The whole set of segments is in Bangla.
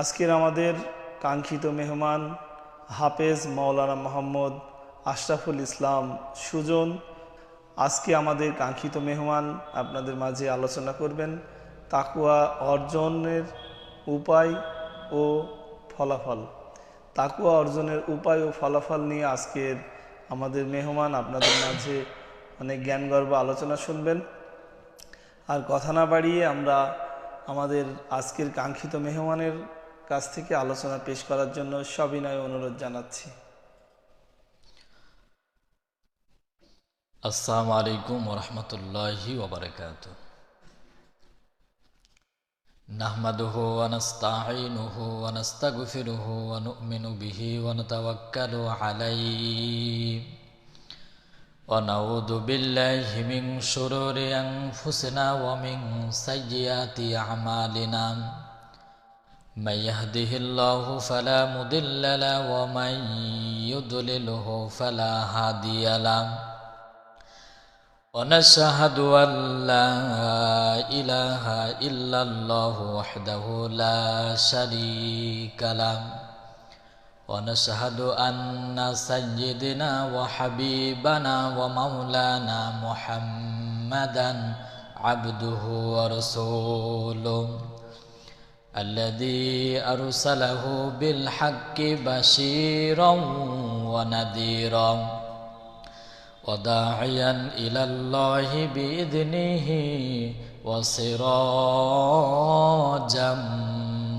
আজকের আমাদের কাঙ্ক্ষিত মেহমান হাফেজ মাওলানা মোহাম্মদ আশরাফুল ইসলাম সুজন আজকে আমাদের কাঙ্ক্ষিত মেহমান আপনাদের মাঝে আলোচনা করবেন তাকওয়া অর্জনের উপায় ও ফলাফল। তাকওয়া অর্জনের উপায় ও ফলাফল নিয়ে আজকের আমাদের মেহমান আপনাদের মাঝে অনেক জ্ঞানগর্ভ আলোচনা শুনবেন। আর কথা না বাড়িয়ে আমরা আমাদের আজকের কাঙ্ক্ষিত মেহমানের কাছ থেকে আলোচনা পেশ করার জন্য সবিনয় অনুরোধ জানাচ্ছি। আসসালামু আলাইকুম ওয়া রাহমাতুল্লাহি ওয়া বারাকাতুহু। নাহমাদুহু ওয়া নাস্তাঈনুহু ওয়া নাস্তাগফিরুহু ওয়া নু'মিনু বিহি ওয়া নাতাওয়াক্কালু আলাইহি ওয়া নাউযু বিল্লাহি মিন শুরুরি আনফুসিনা ওয়া মিন সাইয়্যাতি আ'মালিনা। মান ইয়াহদিহিল্লাহু ফালা মুদিল্লা লাহু ওয়া মান ইউদ্লিলহু ফালা হাদিয়া লাহু। ونشهد أن لا إله إلا الله وحده لا شريك له ونشهد أن سيدنا وحبيبنا ومولانا محمدا عبده ورسوله الذي أرسله بالحق بشيرا ونذيرا وداعيا إلى الله بإذنه وسراجا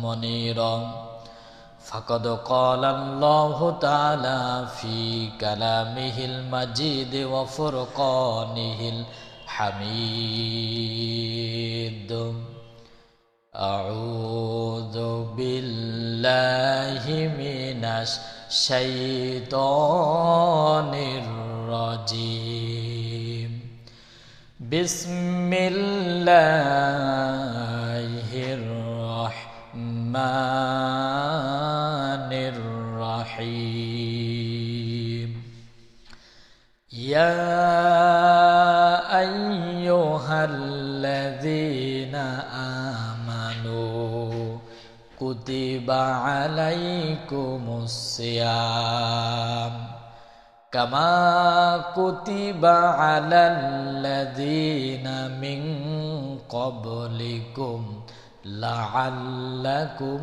منيرا. فقد قال الله تعالى في كلامه المجيد وفرقانه الحميد: أعوذ بالله من الشيطان الرجيم. بسم الله الرحمن الرحيم. يا أيها الذين آمنوا كتب عليكم الصيام كما كتب على الذين من قبلكم لعلكم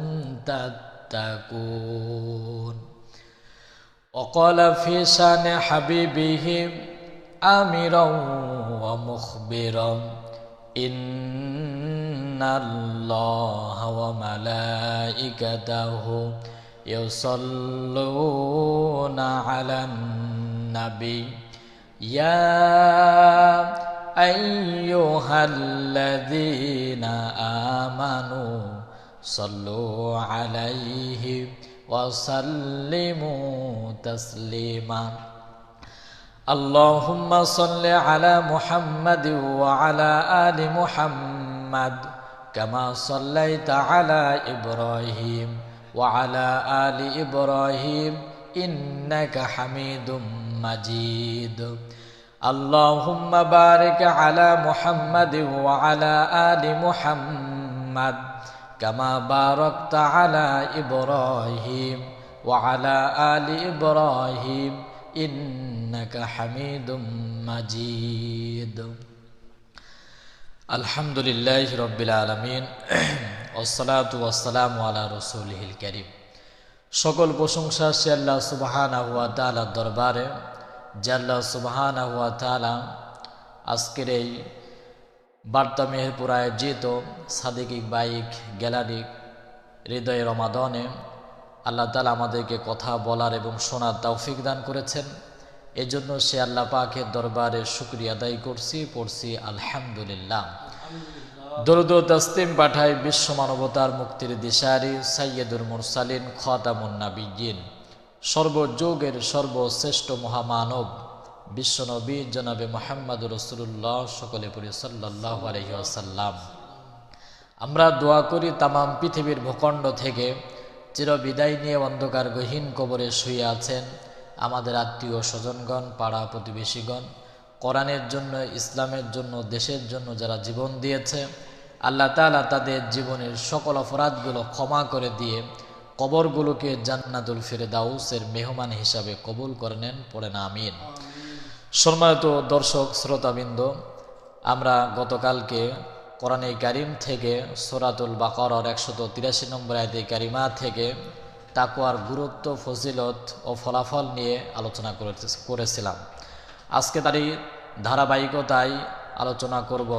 تتقون. وقال في شان حبيبه آمرا ومخبرا: إن الله وملائكته يصلون على النبي يا أيها الذين آمنوا صلوا عليه وسلموا تسليما. اللهم صل على محمد وعلى آل محمد كما صليت على إبراهيم وعلى آل إبراهيم إنك حميد مجيد. اللهم بارك على محمد وعلى آل محمد كما باركت على إبراهيم وعلى آل إبراهيم إنك حميد مجيد. الحمد لله رب العالمين والصلاة والسلام على رسوله الكريم. সকল প্রশংসা সে আল্লাহ সুবহানাহু ওয়া তাআলার দরবারে, যে আল্লাহ সুবহানাহু ওয়া তাআলা আজকের এই বার্তা মেহেরপুর আয়োজিত সাদিক বাইক গ্যালারি হৃদয় রমাদানে আল্লাহ তাআলা আমাদেরকে কথা বলার এবং শোনার তৌফিক দান করেছেন। এজন্য সে আল্লাহ পাকের দরবারে শুকরিয়া আদায় করছি, পড়ছি আলহামদুলিল্লাহ। দরুদ ও তাসলিম পাঠাই বিশ্ব মানবতার মুক্তির দিশারি সাইয়্যিদুল মুরসালিন খাতামুন নাবিয়্যিন, সর্বযুগের সর্বশ্রেষ্ঠ মহামানব বিশ্বনবী জনাবে মুহাম্মদুর রাসূলুল্লাহ, সকলে পড়ি সাল্লাল্লাহু আলাইহি ওয়াসাল্লাম। আমরা দোয়া করি তামাম পৃথিবীর ভূখণ্ড থেকে চিরবিদায় নিয়ে অন্ধকার গহীন কবরে শুয়ে আছেন আমাদের আত্মীয় স্বজনগণ, পাড়া প্রতিবেশীগণ, কোরআনের জন্য, ইসলামের জন্য, দেশের জন্য যারা জীবন দিয়েছে, আল্লাহ তাআলা তাদের জীবনের সকল অপরাধগুলো ক্ষমা করে দিয়ে কবরগুলোকে জান্নাতুল ফিরদাউসের মেহমান হিসাবে কবুল করে নেন, পড়েন আমিন। সম্মানিত দর্শক শ্রোতাবৃন্দ, আমরা গতকালকে কোরআনে কারিম থেকে সূরাতুল বাকারার 183 নম্বর আয়াতে কারিমা থেকে তাকওয়ার গুরুত্ব, ফজিলত ও ফলাফল নিয়ে আলোচনা করেছিলাম। আজকে তারই ধারাবাহিকতায় আলোচনা করব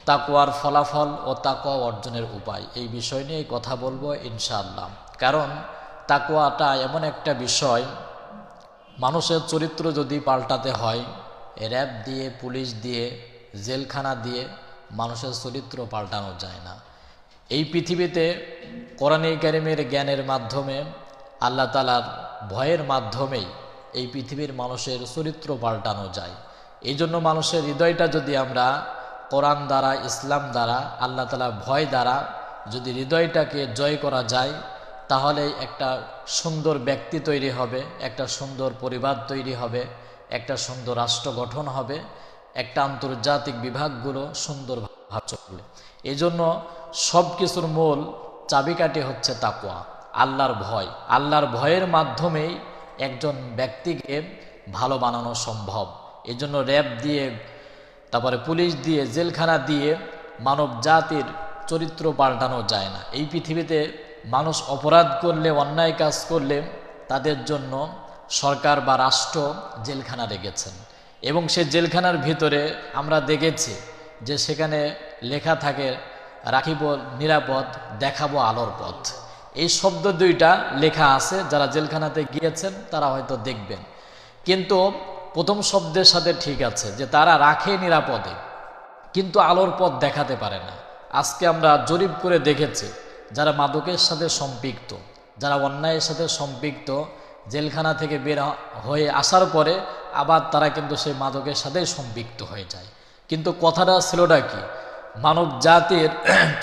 তাকওয়ার ফলাফল ও তাকওয়া অর্জনের উপায়। এই বিষয় নিয়ে কথা বলবো ইনশাআল্লাহ। কারণ তাকওয়াটা এমন একটা বিষয়, মানুষের চরিত্র যদি পাল্টাতে হয়, র্যাব দিয়ে, পুলিশ দিয়ে, জেলখানা দিয়ে মানুষের চরিত্র পাল্টানো যায় না। এই পৃথিবীতে কোরআনে কারিমের জ্ঞানের মাধ্যমে, আল্লাহ তাআলার ভয়ের মাধ্যমেই এই পৃথিবীর মানুষের চরিত্র পাল্টানো যায়। এই জন্য মানুষের হৃদয়টা যদি আমরা কোরআন দ্বারা, ইসলাম দ্বারা, আল্লাহ তাআলার ভয় দ্বারা যদি হৃদয়টাকে জয় করা যায়, তাহলে একটা সুন্দর ব্যক্তি তৈরি হবে, একটা সুন্দর পরিবার তৈরি হবে, একটা সুন্দর রাষ্ট্র গঠন হবে, একটা আন্তর্জাতিক বিভাগগুলো সুন্দরভাবে চলবে। এই জন্য সব কিছুর মূল চাবিকাঠি হচ্ছে তাকওয়া, আল্লাহর ভয়। আল্লাহর ভয়ের মাধ্যমেই একজন ব্যক্তিকে ভালো বানানো সম্ভব। এই জন্য র্যাব দিয়ে, তারপরে পুলিশ দিয়ে, জেলখানা দিয়ে মানব জাতির চরিত্র পাল্টানো যায় না। এই পৃথিবীতে মানুষ অপরাধ করলে, অন্যায় কাজ করলে তাদের জন্য সরকার বা রাষ্ট্র জেলখানা রেখেছেন, এবং সে জেলখানার ভিতরে আমরা দেখেছি যে সেখানে লেখা থাকে, রাখিব নিরাপদ, দেখাবো আলোর পথ। এই শব্দ দুইটা লেখা আছে, যারা জেলখানাতে গিয়েছেন তারা হয়তো দেখবেন। কিন্তু প্রথম শব্দের সাথে ঠিক আছে যে তারা রাখে নিরাপদে, কিন্তু আলোর পথ দেখাতে পারে না। আজকে আমরা জরিপ করে দেখেছি, যারা মাদকের সাথে সম্পৃক্ত, যারা অন্যায়ের সাথে সম্পৃক্ত, জেলখানা থেকে বের হয়ে আসার পরে আবার তারা কিন্তু সেই মাদকের সাথে সম্পৃক্ত হয়ে যায়। কিন্তু কথাটা ছিলটা কি? মানব জাতির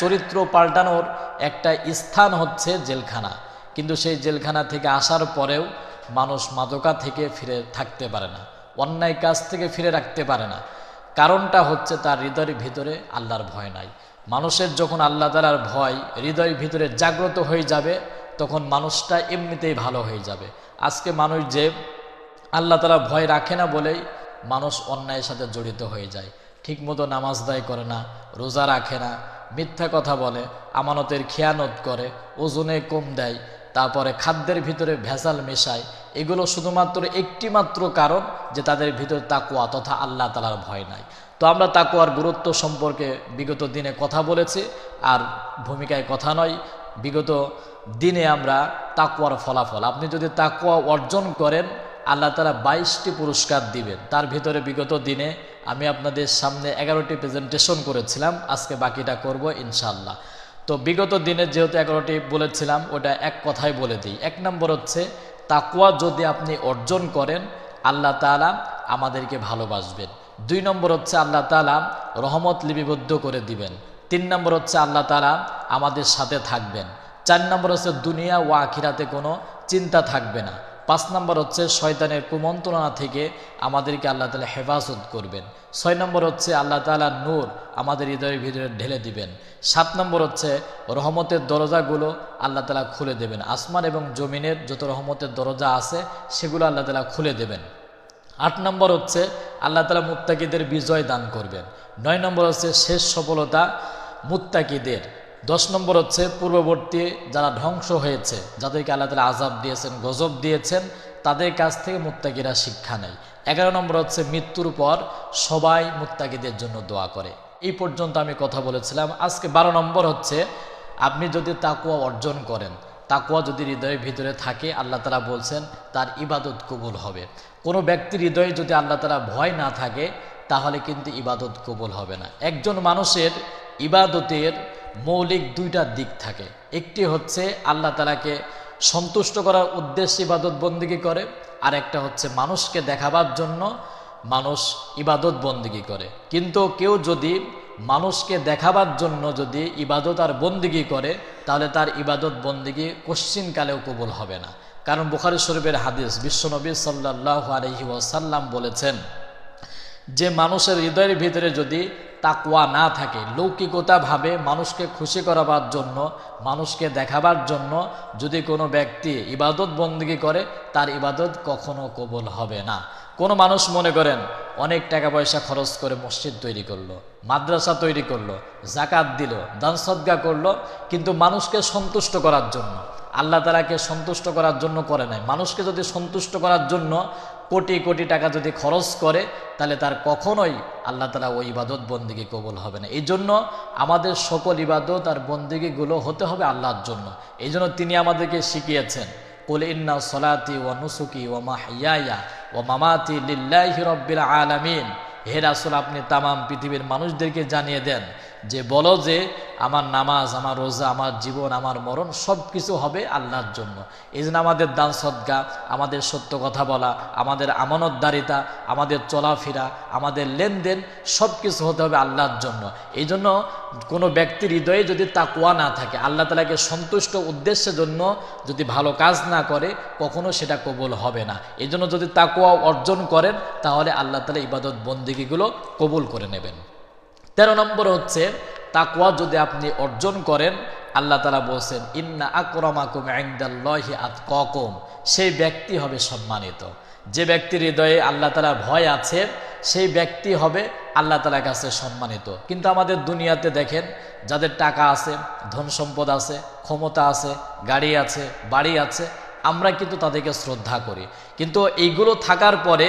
চরিত্র পাল্টানোর একটা স্থান হচ্ছে জেলখানা, কিন্তু সেই জেলখানা থেকে আসার পরেও মানুষ মাদকা থেকে ফিরে থাকতে পারে না, অন্যায় কাজ থেকে ফিরে রাখতে পারে না। কারণটা হচ্ছে তার হৃদয়ের ভিতরে আল্লাহর ভয় নাই। মানুষের যখন আল্লাহ তাআলার ভয় হৃদয়ের ভিতরে জাগ্রত হয়ে যাবে, তখন মানুষটা এমনিতেই ভালো হয়ে যাবে। আজকে মানুষ যে আল্লাহ তাআলা ভয় রাখে না বলেই মানুষ অন্যায়ের সাথে জড়িত হয়ে যায়, ঠিকমতো নামাজ আদায় করে না, রোজা রাখে না, মিথ্যা কথা বলে, আমানতের খেয়ানত করে, ওজনে কম দেয়, তারপরে খাদ্যের ভিতরে ভেজাল মেশায়। এগুলো শুধুমাত্র একটি মাত্র কারণ যে তাদের ভিতরে তাকওয়া তথা আল্লাহ তাআলার ভয় নাই। তো আমরা তাকওয়ার গুরুত্ব সম্পর্কে বিগত দিনে কথা বলেছি, আর ভূমিকায় কথা নয়। বিগত দিনে আমরা তাকওয়ার ফলাফল, আপনি যদি তাকওয়া অর্জন করেন আল্লাহ তাআলা 22টি পুরস্কার দিবেন। তার ভিতরে বিগত দিনে আমি আপনাদের সামনে 11টি প্রেজেন্টেশন করেছিলাম, আজকে বাকিটা করব ইনশাআল্লাহ। তো বিগত দিনে যেহেতু 11টি বলেছিলাম, ওটা এক কথায় বলে দিই। 1 নম্বর হচ্ছে, তাকওয়া যদি আপনি অর্জন করেন আল্লাহ তাআলা আমাদেরকে ভালোবাসবেন। 2 নম্বর হচ্ছে, আল্লাহ তাআলা রহমত লিপিবদ্ধ করে দিবেন। 3 নম্বর হচ্ছে, আল্লাহ তাআলা আমাদের সাথে থাকবেন। 4 নম্বর হচ্ছে, দুনিয়া ও আখিরাতে কোনো চিন্তা থাকবে না। 5 নম্বর হচ্ছে, শয়তানের কুমন্ত্রণা থেকে আমাদেরকে আল্লাহ তাআলা হেফাজত করবেন। 6 নম্বর হচ্ছে, আল্লাহ তাআলার নূর আমাদের হৃদয়ের ভিতরে ঢেলে দিবেন। 7 নম্বর হচ্ছে, রহমতের দরজাগুলো আল্লাহ তাআলা খুলে দেবেন। আসমান এবং জমিনের যত রহমতের দরজা আছে সেগুলো আল্লাহ তাআলা খুলে দেবেন। 8 নম্বর হচ্ছে, আল্লাহ তাআলা মুত্তাকিদের বিজয় দান করবেন। 9 নম্বর হচ্ছে, শেষ সফলতা মুত্তাকিদের। 10 নম্বর হচ্ছে, পূর্ববর্তী যারা ধ্বংস হয়েছে, যাদেরকে আল্লাহ তাআলা আযাব দিয়েছেন, গজব দিয়েছেন, তাদের কাছ থেকে মুত্তাকিরা শিক্ষা নেয়। 11 নম্বর হচ্ছে, মৃত্যুর পর সবাই মুত্তাকিদের জন্য দোয়া করে। এই পর্যন্ত আমি কথা বলেছিলাম। আজকে 12 নম্বর হচ্ছে, আপনি যদি তাকওয়া অর্জন করেন, তাকওয়া যদি হৃদয়ের ভিতরে থাকে, আল্লাহ তাআলা বলছেন তার ইবাদত কবুল হবে। কোনো ব্যক্তির হৃদয়ে যদি আল্লাহ তাআলা ভয় না থাকে, তাহলে কিন্তু ইবাদত কবুল হবে না। একজন মানুষের ইবাদতের মৌলিক 2টা দিক থাকে। একটি হচ্ছে আল্লাহ তাআলাকে সন্তুষ্ট করার উদ্দেশ্যে ইবাদত বন্দেগী করে, আর একটা হচ্ছে মানুষকে দেখাবার জন্য মানুষ ইবাদত বন্দেগী করে। কিন্তু কেউ যদি মানুষকে দেখাবার জন্য যদি ইবাদত আর বন্দেগী করে, তাহলে তার ইবাদত বন্দেগী কোশ্চিনকালেও কবুল হবে না। কারণ বুখারী শরীফের হাদিস, বিশ্বনবী সাল্লাল্লাহু আলাইহি ওয়াসাল্লাম বলেছেন যে মানুষের হৃদয়ের ভিতরে যদি তাকওয়া না থাকে, লৌকিকতা ভাবে মানুষকে খুশি করাবার জন্য, মানুষকে দেখাবার জন্য যদি কোনো ব্যক্তি ইবাদত বন্দেগী করে, তার ইবাদত কখনো কবুল হবে না। কোনো মানুষ মনে করেন অনেক টাকা পয়সা খরচ করে মসজিদ তৈরি করলো, মাদ্রাসা তৈরি করলো, জাকাত দিল, দান সদকা করলো, কিন্তু মানুষকে সন্তুষ্ট করার জন্য, আল্লাহ তাআলাকে সন্তুষ্ট করার জন্য করে নাই। মানুষকে যদি সন্তুষ্ট করার জন্য কোটি কোটি টাকা যদি খরচ করে, তাহলে তার কখনোই আল্লাহ তাআলা ওই ইবাদত বন্দেগী কবুল হবে না। এই জন্য আমাদের সকল ইবাদত আর বন্দেগীগুলো হতে হবে আল্লাহর জন্য। এই জন্য তিনি আমাদেরকে শিখিয়েছেন, কুল ইন্না সলাতি ওয়া নুসুকি ওয়া মাহইয়ায়া ওয়া মামাতি লিল্লাহি রাব্বিল আলামিন। হে রাসূল, আপনি তামাম পৃথিবীর মানুষদেরকে জানিয়ে দেন যে বলো যে আমার নামাজ, আমার রোজা, আমার জীবন, আমার মরণ সব কিছু হবে আল্লাহর জন্য। এই জন্য আমাদের দান সদকা, আমাদের সত্য কথা বলা, আমাদের আমানতদারিতা, আমাদের চলাফেরা, আমাদের লেনদেন সব কিছু হতে হবে আল্লাহর জন্য। এই জন্য কোনো ব্যক্তির হৃদয়ে যদি তাকওয়া না থাকে, আল্লাহ তাআলাকে সন্তুষ্ট উদ্দেশ্যের জন্য যদি ভালো কাজ না করে, কখনো সেটা কবুল হবে না। এই জন্য যদি তাকওয়া অর্জন করেন, তাহলে আল্লাহ তাআলা ইবাদত বন্দেগীগুলো কবুল করে নেবেন। 13 নম্বর হচ্ছে, তাকওয়া যদি আপনি অর্জন করেন, আল্লাহ তাআলা বলছেন ইন্না আকরামাকুম ইনদাল্লাহি আতকাকুম, সেই ব্যক্তি হবে সম্মানিত। যে ব্যক্তির হৃদয়ে আল্লাহ তাআলার ভয় আছে, সেই ব্যক্তি হবে আল্লাহ তাআলার কাছে সম্মানিত। কিন্তু আমাদের দুনিয়াতে দেখেন, যাদের টাকা আছে, ধন সম্পদ আছে, ক্ষমতা আছে, গাড়ি আছে, বাড়ি আছে, আমরা কিন্তু তাদেরকে শ্রদ্ধা করি। কিন্তু এইগুলো থাকার পরে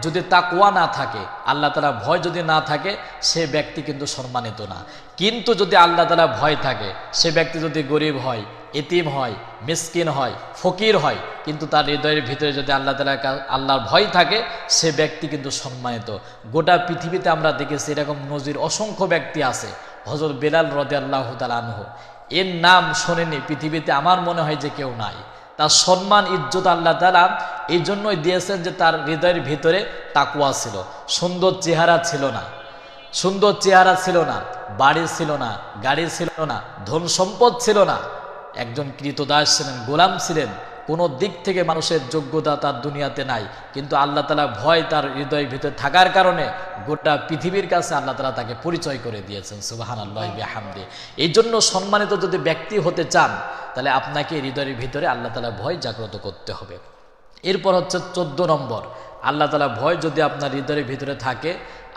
যদি তাকওয়া না থাকে, আল্লাহ তাআলার ভয় যদি না থাকে, সে ব্যক্তি কিন্তু সম্মানিত না। কিন্তু যদি আল্লাহ তাআলার ভয় থাকে, সে ব্যক্তি যদি গরিব হয়, এতিম হয়, মিসকিন হয়, ফকির হয়, কিন্তু তার হৃদয়ের ভিতরে যদি আল্লাহর ভয় থাকে, সে ব্যক্তি কিন্তু সম্মানিত। গোটা পৃথিবীতে আমরা দেখেছি এরকম নজির অসংখ্য ব্যক্তি আছে। হযরত বেলাল রাদিয়াল্লাহু তাআলা আনহু, এর নাম শোনেনি পৃথিবীতে আমার মনে হয় যে কেউ নাই। তার সম্মান ইজ্জত আল্লাহ তাআলা এই জন্যই দিয়েছেন যে তার হৃদয়ের ভিতরে তাকওয়া ছিল। সুন্দর চেহারা ছিল না, সুন্দর চেহারা ছিল না, বাড়ি ছিল না, গাড়ি ছিল না, ধন সম্পদ ছিল না, একজন কৃতদাস ছিলেন, গোলাম ছিলেন, কোনো দিক থেকে মানুষের যোগ্যতা তার দুনিয়াতে নাই। কিন্তু আল্লাহ তাআলা ভয় তার হৃদয়ের ভিতরে থাকার কারণে গোটা পৃথিবীর কাছে আল্লাহ তাআলা তাকে পরিচয় করে দিয়েছেন। সুবহানাল্লাহি বিহামদি। এই জন্য সম্মানিত যদি ব্যক্তি হতে চান, তাহলে আপনাকে হৃদয়ের ভিতরে আল্লাহ তাআলা ভয় জাগ্রত করতে হবে। এরপর হচ্ছে 14 নম্বর, আল্লাহ তাআলা ভয় যদি আপনার হৃদয়ের ভিতরে থাকে,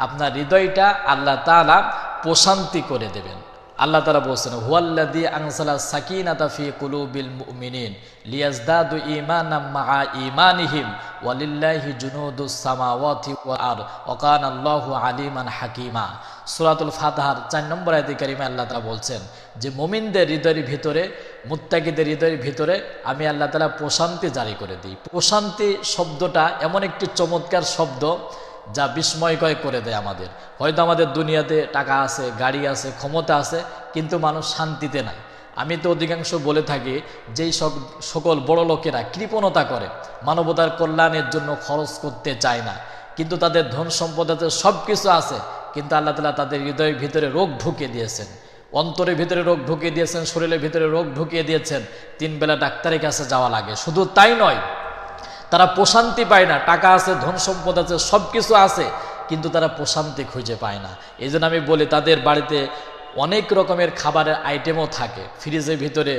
আপনার হৃদয়টা আল্লাহ তাআলা প্রশান্তি করে দেবেন। আল্লাহ তাআলা বলছেন হুয়াল্লাযী আনজালা সাকিনাতা ফি কুলুবিল মুমিনিন লিয়াজদাদু ঈমানাম মাআ ঈমানিহিম ওয়ালিল্লাহি জুনুদুস সামাওয়াতি ওয়াল আরদ ওয়া কানা আল্লাহু আলিমান হাকীমা। সূরাতুল ফাতিহার 4 নম্বর আয়াতে কারিমে আল্লাহ তাআলা বলছেন যে মুমিনদের হৃদয়ের ভিতরে, মুত্তাকিদের হৃদয়ের ভিতরে আমি আল্লাহ তাআলা প্রশান্তি জারি করে দিই। প্রশান্তি শব্দটা এমন একটি চমৎকার শব্দ যা বিস্ময়কর করে দেয় আমাদের। হয়তো আমাদের দুনিয়াতে টাকা আছে, গাড়ি আছে, ক্ষমতা আছে, কিন্তু মানুষ শান্তিতে নাই। আমি তো অধিকাংশ বলে থাকি যেই সকল বড় লোকেরা কৃপণতা করে, মানবতার কল্যাণের জন্য খরচ করতে চায় না, কিন্তু তাদের ধন সম্পদ আছে, সব কিছু আছে, কিন্তু আল্লাহ তাআলা তাদের হৃদয়ের ভিতরে রোগ ঢুকিয়ে দিয়েছেন, অন্তরের ভিতরে রোগ ঢুকিয়ে দিয়েছেন, শরীরের ভিতরে রোগ ঢুকিয়ে দিয়েছেন। 3 বেলা ডাক্তারের কাছে যাওয়া লাগে। শুধু তাই নয়, তারা প্রশান্তি পায় না। টাকা আছে, ধন সম্পদ আছে, সব কিছু আছে, কিন্তু তারা প্রশান্তি খুঁজে পায় না। এই জন্য আমি বলি, তাদের বাড়িতে অনেক রকমের খাবারের আইটেমও থাকে, ফ্রিজের ভিতরে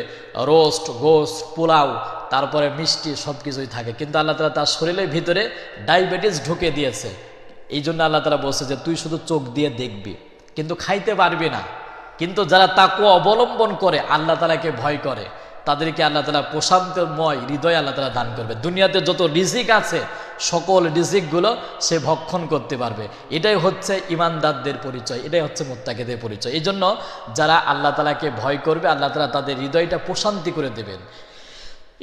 রোস্ট, গোস্ট, পোলাও, তারপরে মিষ্টি, সব কিছুই থাকে, কিন্তু আল্লাহ তাআলা তার শরীরের ভিতরে ডায়াবেটিস ঢুকে দিয়েছে। এই জন্য আল্লাহ তাআলা বলছে যে তুই শুধু চোখ দিয়ে দেখবি, কিন্তু খাইতে পারবি না। কিন্তু যারা তাকওয়া অবলম্বন করে, আল্লাহ তাআলাকে ভয় করে, তাদেরকে আল্লাহ তাআলা প্রশান্তময় হৃদয় আল্লাহ তাআলা দান করবে। দুনিয়াতে যত রিজিক আছে, সকল রিজিকগুলো সে ভক্ষণ করতে পারবে। এটাই হচ্ছে ইমানদারদের পরিচয়, এটাই হচ্ছে মুত্তাকিদের পরিচয়। এই জন্য যারা আল্লাহ তাআলাকে ভয় করবে, আল্লাহ তাআলা তাদের হৃদয়টা প্রশান্তি করে দেবেন।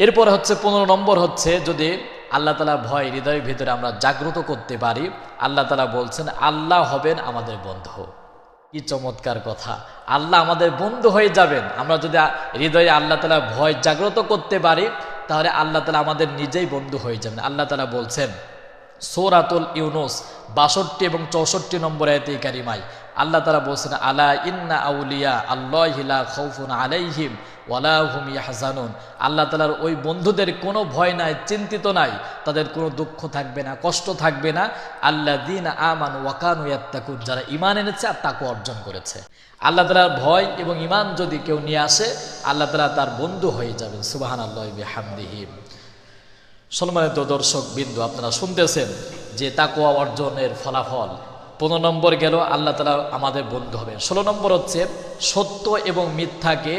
এরপর হচ্ছে 15 নম্বর হচ্ছে, যদি আল্লাহ তাআলা ভয় হৃদয়ের ভিতরে আমরা জাগ্রত করতে পারি, আল্লাহ তাআলা বলছেন আল্লাহ হবেন আমাদের বন্ধু। কি চমৎকার কথা! আল্লাহ আমাদের বন্ধু হয়ে যাবেন। আমরা যদি হৃদয়ে আল্লাহ তাআলা ভয় জাগ্রত করতে পারি, তাহলে আল্লাহ তাআলা আমাদের নিজেই বন্ধু হয়ে যাবেন। আল্লাহ তাআলা বলছেন সূরাতুল ইউনুস 62 এবং 64 নম্বর আয়াতে কারিমায় আল্লাহ তাআলা বলছেন আলা ইন্না আউলিয়া আল্লাহি লা খাউফুন আলাইহিম ওয়ালা হুম ইয়াহজানুন, আল্লাহ তাআলার ওই বন্ধুদের কোনো ভয় নাই, চিন্তিত নাই, তাদের কোনো দুঃখ থাকবে না, কষ্ট থাকবে না। আল্লাযীনা আমানু ওয়া কানু ইয়াত্তাকুন, যারা ঈমান এনেছে আর তাকওয়া অর্জন করেছে। আল্লাহ তাআলার ভয় এবং ঈমান যদি কেউ নিয়ে আসে, আল্লাহ তাআলা তার বন্ধু হয়ে যাবেন। সুবহানাল্লাহি বিহামদিহি। সম্মানিত দর্শক বিন্দু, আপনারা শুনতেছেন যে তাকওয়া অর্জনের ফলাফল। 15 নম্বর গেল, আল্লাহ তাআলা আমাদের বন্ধু হবে। 16 নম্বর হচ্ছে সত্য এবং মিথ্যাকে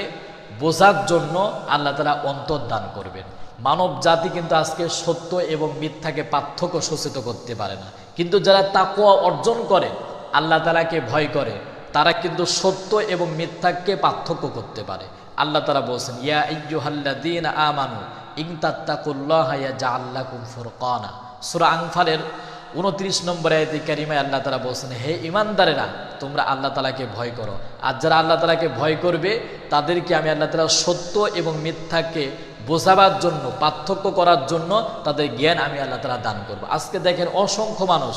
বোঝার জন্য আল্লাহ তাআলা অন্তর দান করবেন। মানব জাতি কিন্তু আজকে সত্য এবং মিথ্যাকে পার্থক্য সূচিত করতে পারে না, কিন্তু যারা তাকওয়া অর্জন করে, আল্লাহ তাআলাকে ভয় করে, তারা কিন্তু সত্য এবং মিথ্যাকে পার্থক্য করতে পারে। আল্লাহ তাআলা বলছেন, ইয়া আইয়ুহাল্লাযীনা আমানু ইন তাত্তাকুল্লাহা ইয়াজআল লাকুম ফুরকানা। সূরা আনফালের 29 নম্বর আয়াতে কারিমায় আল্লাহ তাআলা বলছেন, হে ঈমানদারেরা, তোমরা আল্লাহ তাআলাকে ভয় করো। আর যারা আল্লাহ তাআলাকে ভয় করবে, তাদেরকে আমি আল্লাহ তাআলা সত্য এবং মিথ্যাকে বোঝাবার জন্য, পার্থক্য করার জন্য তাদের জ্ঞান আমি আল্লাহ তাআলা দান করব। আজকে দেখেন অসংখ্য মানুষ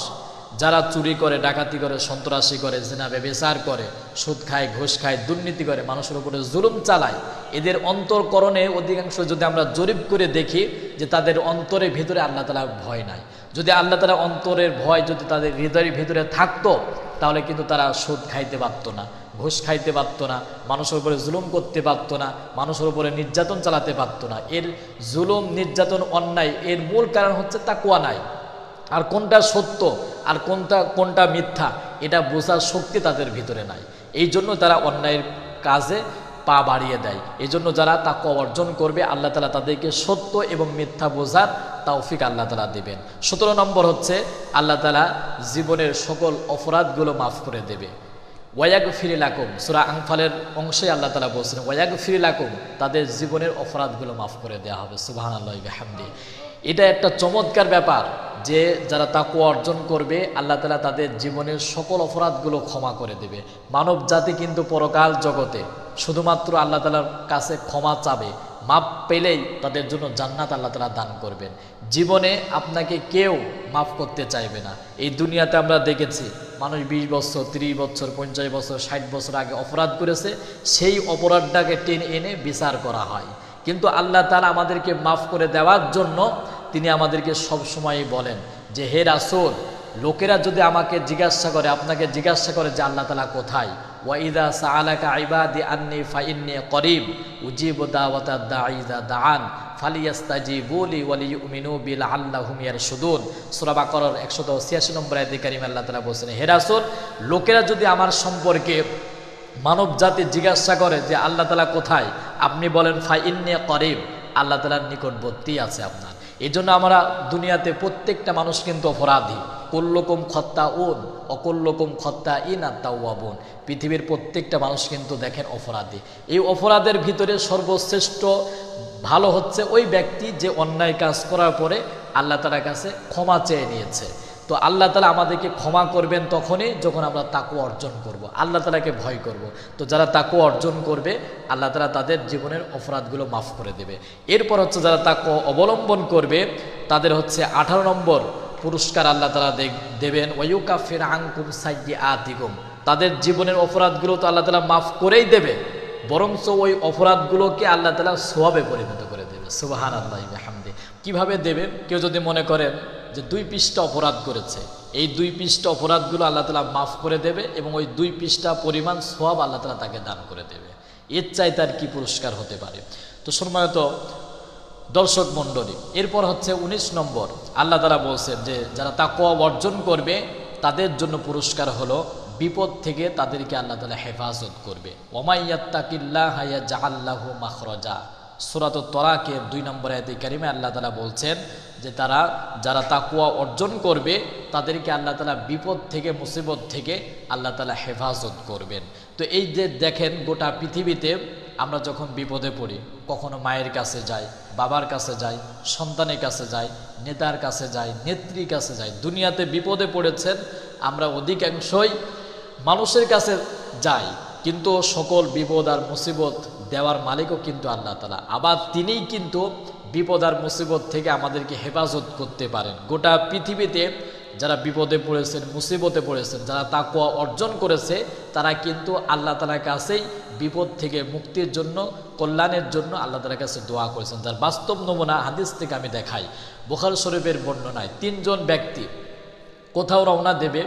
যারা চুরি করে, ডাকাতি করে, সন্ত্রাসী করে, জিনা ব্যভিচার করে, সুদ খায়, ঘুষ খায়, দুর্নীতি করে, মানুষের উপরে জুলুম চালায়, এদের অন্তরকরণে অধিকাংশ যদি আমরা জরিপ করে দেখি যে তাদের অন্তরের ভিতরে আল্লাহ তাআলার ভয় নাই। যদি আল্লাহ তাআলা অন্তরের ভয় যদি তাদের হৃদয়ের ভিতরে থাকতো, তাহলে কিন্তু তারা সুদ খাইতে পারতো না, ঘুষ খাইতে পারতো না, মানুষের উপরে জুলুম করতে পারতো না, মানুষের উপরে নির্যাতন চালাতে পারতো না। এর জুলুম, নির্যাতন, অন্যায় এর মূল কারণ হচ্ছে তাকওয়া নাই। আর কোনটা সত্য আর কোনটা মিথ্যা, এটা বোঝার শক্তি তাদের ভিতরে নাই। এই জন্য তারা অন্যায়ের কাজে পা বাড়িয়ে দেয়। এই জন্য যারা তাকওয়া অর্জন করবে, আল্লাহ তাআলা তাদেরকে সত্য এবং মিথ্যা বোঝার তৌফিক আল্লাহ তাআলা দেবেন। 17 নম্বর হচ্ছে আল্লাহ তাআলা জীবনের সকল অপরাধগুলো মাফ করে দেবে। ওয়াগফির লাকুম, সূরা আনফালের অংশে আল্লাহ তাআলা বলছেন, ওয়াগফির লাকুম, তাদের জীবনের অপরাধগুলো মাফ করে দেওয়া হবে। সুবহানাল্লাহি বিহামদিহি। এটা একটা চমৎকার ব্যাপার যে যারা তাকওয়া অর্জন করবে, আল্লাহ তাআলা তাদের জীবনের সকল অপরাধগুলো ক্ষমা করে দেবে। মানব জাতি কিন্তু পরকাল জগতে শুধুমাত্র আল্লাহ তাআলার কাছে ক্ষমা চাবে, মাপ পেলেই তাদের জন্য জান্নাত আল্লাহ তাআলা দান করবেন। জীবনে আপনাকে কেউ মাফ করতে চাইবে না। এই দুনিয়াতে আমরা দেখেছি মানুষ 20 বছর, 30 বছর, 50 বছর, 60 বছর আগে অপরাধ করেছে, সেই অপরাধটাকে টেনে এনে বিচার করা হয়। কিন্তু আল্লাহ তাআলা আমাদেরকে মাফ করে দেওয়ার জন্য তিনি আমাদেরকে সবসময়ই বলেন যে, হে রাসূল, লোকেরা যদি আমাকে জিজ্ঞাসা করে, আপনাকে জিজ্ঞাসা করে যে আল্লাহ তাআলা কোথায়, ওয়া ইযা সাআলাকা ইবাদি আন্নী ফাইন্নী করিব উজিবু দাওয়াতাদ দাঈ ইযা দাআন ফালিয়াস্তাজিবু লি ওয়া লিয়ুমিনু বি লাআল্লাহুম ইয়ারশুদুন। সূরা বাকারার 186 নম্বর আয়াতে কারিমে আল্লাহ তাআলা বলেন, হে রাসূল, লোকেরা যদি আমার সম্পর্কে, মানব জাতি জিজ্ঞাসা করে যে আল্লাহ তাআলা কোথায়, আপনি বলেন ফাইন্নী করিব, আল্লাহ তাআলার নিকটবর্তী আছে আপনার। এই জন্য আমরা দুনিয়াতে প্রত্যেকটা মানুষ কিন্তু অপরাধী। কুল্লুকুম খাত্তাউন অকুল্লুকুম খাত্তাইন আত-তাওয়াবুন। পৃথিবীর প্রত্যেকটা মানুষ কিন্তু দেখেন অপরাধী। এই অপরাধের ভিতরে সর্বশ্রেষ্ঠ ভালো হচ্ছে ওই ব্যক্তি যে অন্যায় কাজ করার পরে আল্লাহ তাআলার কাছে ক্ষমা চেয়ে নিয়েছে। তো আল্লাহ তাআলা আমাদেরকে ক্ষমা করবেন তখনই যখন আমরা তাকওয়া অর্জন করব, আল্লাহ তাআলাকে ভয় করব। তো যারা তাকওয়া অর্জন করবে, আল্লাহ তাআলা তাদের জীবনের অপরাধগুলো মাফ করে দেবে। এরপর হচ্ছে যারা তাকওয়া অবলম্বন করবে, তাদের হচ্ছে 18 নম্বর পুরস্কার আল্লাহ তাআলা দেবেন, ওয়ায়ুকাফির আনকুম সাইয়্যাতিকুম। তাদের জীবনের অপরাধগুলো তো আল্লাহ তাআলা মাফ করেই দেবে, বরঞ্চ ওই অপরাধগুলোকে আল্লাহ তাআলা সওয়াবে পরিণত করে দেবে। সুবহানাল্লাহি বিহামদিহি। কিভাবে দেবে? কেউ যদি মনে করেন যে 2 পৃষ্ঠা অপরাধ করেছে, এই 2 পৃষ্ঠা অপরাধগুলো আল্লাহ তাআলা মাফ করে দেবে এবং ওই 2 পৃষ্ঠা পরিমাণ সওয়াব আল্লাহ তাআলা তাকে দান করে দেবে। এর চাইতে আর কি পুরস্কার হতে পারে? তো সম্মানিত দর্শক মণ্ডলী, এরপর হচ্ছে 19 নম্বর আল্লাহ তাআলা বলছেন যে যারা তাকওয়া অর্জন করবে, তাদের জন্য পুরস্কার হলো বিপদ থেকে তাদেরকে আল্লাহ তাআলা হেফাজত করবে। ওয়ামাইয়াত্তাকিল্লাহা ইয়াজআল লাহু মাখরাজা। সূরাত তলাকের 2 নম্বর আয়াতে কারিমে আল্লাহ তাআলা বলছেন যে যারা তাকওয়া অর্জন করবে, তাদেরকে আল্লাহ তাআলা বিপদ থেকে, মুসিবত থেকে আল্লাহ তাআলা হেফাজত করবেন। তো এই যে দেখেন, গোটা পৃথিবীতে আমরা যখন বিপদে পড়ি, কখনো মায়ের কাছে যাই, বাবার কাছে যাই, সন্তানের কাছে যাই, নেতার কাছে যাই, নেত্রীর কাছে যাই। দুনিয়াতে বিপদে পড়েছেন আমরা অধিকাংশই মানুষের কাছে যাই, কিন্তু সকল বিপদ আর মুসিবত দেওয়ার মালিকও কিন্তু আল্লাহ তাআলা। আবার তিনিই কিন্তু বিপদ আর মুসিবত থেকে আমাদেরকে হেফাজত করতে পারেন। গোটা পৃথিবীতে যারা বিপদে পড়েছেন, মুসিবতে পড়েছেন, যারা তাকওয়া অর্জন করেছে, তারা কিন্তু আল্লাহ তাআলার কাছেই বিপদ থেকে মুক্তির জন্য, কল্যাণের জন্য আল্লাহ তাআলার কাছে দোয়া করেছেন। যার বাস্তব নমুনা হাদিস থেকে আমি দেখাই। বুখারী শরীফের বর্ণনায় 3 জন ব্যক্তি কোথাও রওনা দেবে,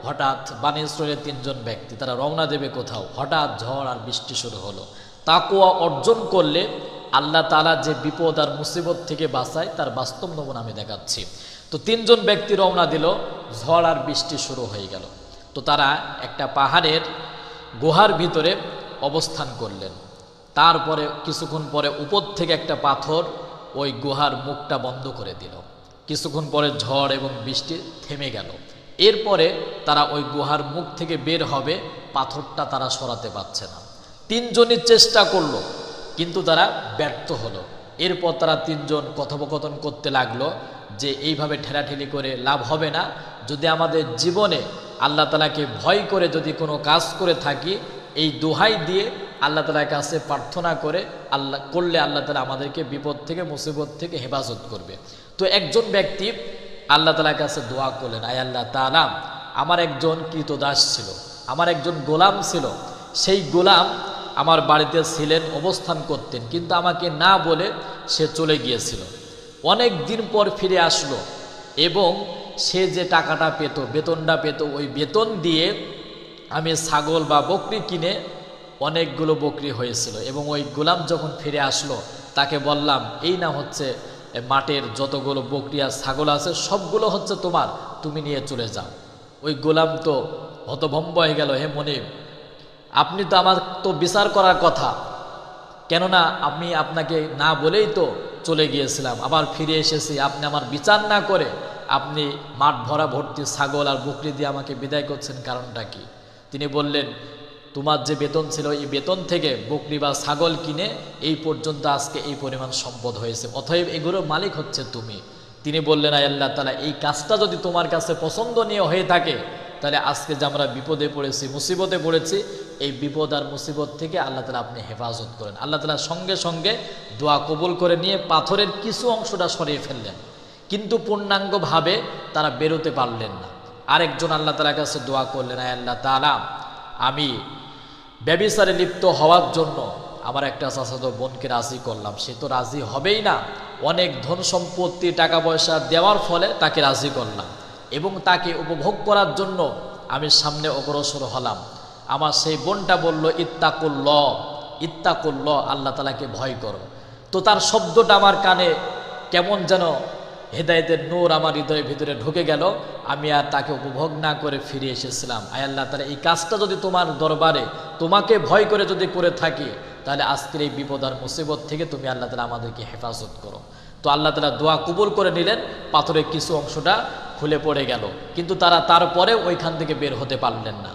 হঠাৎ বানী ইসরাইলের 3 জন ব্যক্তি তারা রওনা দেবে কোথাও, হঠাৎ ঝড় আর বৃষ্টি শুরু হলো। তাকওয়া অর্জন করলে আল্লাহ তাআলা যে বিপদ আর মুসিবত থেকে বাঁচায়, তার বাস্তব নমুনা আমি দেখাচ্ছি। তো 3 জন ব্যক্তি রওনা দিল, ঝড় আর বৃষ্টি শুরু হয়ে গেল। তো তারা একটা পাহাড়ের গুহার ভিতরে অবস্থান করলেন। তারপরে কিছুক্ষণ পরে উপর থেকে একটা পাথর ওই গুহার মুখটা বন্ধ করে দিল। কিছুক্ষণ পরে ঝড় এবং বৃষ্টি থেমে গেল। এরপরে তারা ওই গুহার মুখ থেকে বের হবে, পাথরটা তারা সরাতে পারছে না। 3 জনই চেষ্টা করলো, কিন্তু তারা ব্যর্থ হলো। এরপর তারা 3 জন কথোপকথন করতে লাগলো যে এইভাবে ঠেলাঠেলি করে লাভ হবে না। যদি আমাদের জীবনে আল্লাহ তাআলাকে ভয় করে যদি কোনো কাজ করে থাকি, এই দোহাই দিয়ে আল্লাহ তাআলার কাছে প্রার্থনা করে করলে আল্লাহ তাআলা আমাদেরকে বিপদ থেকে, মুসিবত থেকে হেফাজত করবে। তো একজন ব্যক্তি আল্লাহ তাআলার কাছে দোয়া করলেন, আয় আল্লাহ তাআলা, আমার একজন কৃতদাস ছিল, আমার একজন গোলাম ছিল। সেই গোলাম আমার বাড়িতে ছিলেন, অবস্থান করতেন, কিন্তু আমাকে না বলে সে চলে গিয়েছিল। অনেক দিন পর ফিরে আসলো এবং সে যে টাকাটা পেত, বেতনটা পেত, ওই বেতন দিয়ে আমি ছাগল বা বকরি কিনে, অনেকগুলো বকরি হয়েছিল। এবং ওই গোলাম যখন ফিরে আসলো, তাকে বললাম, এই না হচ্ছে মাঠের যতগুলো বকরি আর ছাগল আছে, সবগুলো হচ্ছে তোমার, তুমি নিয়ে চলে যাও। ওই গোলাম তো হতভম্ব হয়ে গেল, হে মনিব, আপনি তো আমার তো বিচার করার কথা, কেননা আমি আপনাকে না বলেই তো চলে গিয়েছিলাম, আবার ফিরে এসেছি, আপনি আমার বিচার না করে আপনি মাঠ ভরা ভর্তি ছাগল আর বকরি দিয়ে আমাকে বিদায় করছেন, কারণটা কি? তিনি বললেন, তোমার যে বেতন ছিল, এই বেতন থেকে বকরি বা ছাগল কিনে এই পর্যন্ত আজকে এই পরিমাণ সম্পদ হয়েছে, অতএব এগুলোর মালিক হচ্ছে তুমি। তিনি বললেন, আয় আল্লাহ তাআলা, এই কাজটা যদি তোমার কাছে পছন্দনীয় হয়ে থাকে, তাহলে আজকে যে আমরা বিপদে পড়েছি, মুসিবতে পড়েছি, এই বিপদ আর মুসিবত থেকে আল্লাহ তাআলা আপনি হেফাজত করেন। আল্লাহ তাআলা সঙ্গে সঙ্গে দোয়া কবুল করে নিয়ে পাথরের কিছু অংশটা সরিয়ে ফেললেন, কিন্তু পূর্ণাঙ্গভাবে তারা বেরোতে পারলেন না। আরেকজন আল্লাহ তাআলার কাছে দোয়া করলেন, আয় আল্লাহ তাআলা, আমি ব্যভিচারে লিপ্ত হওয়ার জন্য আমার একটা চাচাতো বোনকে রাজি করলাম, সে তো রাজি হবেই না, অনেক ধন সম্পত্তি, টাকা পয়সা দেওয়ার ফলে তাকে রাজি করলাম এবং তাকে উপভোগ করার জন্য আমি সামনে অগ্রসর হলাম। আমার সেই বোনটা বলল, ইত্তাকুল্লাহ, ইত্তাকুল্লাহ, আল্লাহ তাআলাকে ভয় করো। তো তার শব্দটা আমার কানে কেমন যেন হেদায়েতের নূর আমার হৃদয়ের ভিতরে ঢুকে গেল। আমি আর তাকে উপভোগ না করে ফিরে এসেছিলাম। আয় আল্লাহ তাআলা, এই কাজটা যদি তোমার দরবারে তোমাকে ভয় করে যদি করে থাকি, তাহলে আজকের এই বিপদ আর মুসিবত থেকে তুমি আল্লাহ তাআলা আমাদেরকে হেফাজত করো। তো আল্লাহ তাআলা দোয়া কবুল করে নিলেন, পাথরের কিছু অংশটা খুলে পড়ে গেল, কিন্তু তারা তারপরে ওইখান থেকে বের হতে পারলেন না।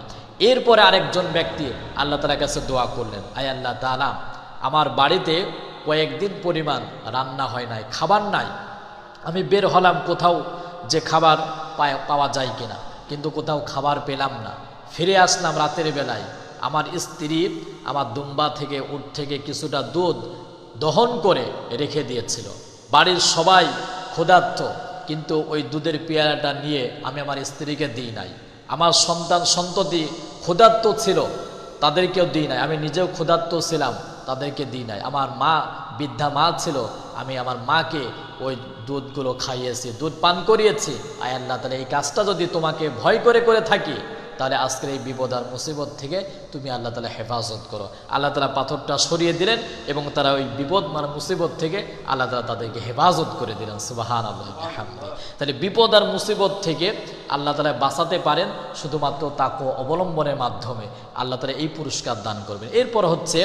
এরপরে আরেকজন ব্যক্তি আল্লাহ তাআলার কাছে দোয়া করলেন, আয় আল্লাহ তাআলা, আমার বাড়িতে কয়েকদিন পরিমাণ রান্না হয় নাই, খাবার নাই। আমি বের হলাম কোথাও যে খাবার পাওয়া যায় কিনা, কিন্তু কোথাও খাবার পেলাম না। ফিরে আসলাম রাতের বেলায়, আমার স্ত্রী আমার দুম্বা থেকে, উট থেকে কিছুটা দুধ দহন করে রেখে দিয়েছিল। বাড়ির সবাই ক্ষুধার্ত, কিন্তু ওই দুধের পেয়ালাটা নিয়ে আমি আমার স্ত্রীকে দিই নাই। আমার সন্ততি ক্ষুধার্ত ছিল, তাদেরকেও দিই নাই। আমি নিজেও ক্ষুধার্ত ছিলাম, তাদেরকে দিই নাই। আমার মা, বৃদ্ধা মা ছিল, আমি আমার মাকে ওই দুধগুলো খাইয়েছি, দুধ পান করিয়েছি। আয় আল্লাহ তাআলা, এই কাজটা যদি তোমাকে ভয় করে করে থাকি, তাহলে আজকের এই বিপদ আর মুসিবত থেকে তুমি আল্লাহ তাআলা হেফাজত করো। আল্লাহ তাআলা পাথরটা সরিয়ে দিলেন এবং তারা ওই বিপদ মানে মুসিবত থেকে আল্লাহ তাআলা তাদেরকে হেফাজত করে দিলেন। সুবহানাল্লাহ বিহামদিহি। তাহলে বিপদ আর মুসিবত থেকে আল্লাহ তাআলা বাঁচাতে পারেন শুধুমাত্র তাকওয়া অবলম্বনের মাধ্যমে। আল্লাহ তাআলা এই পুরস্কার দান করবেন। এরপর হচ্ছে,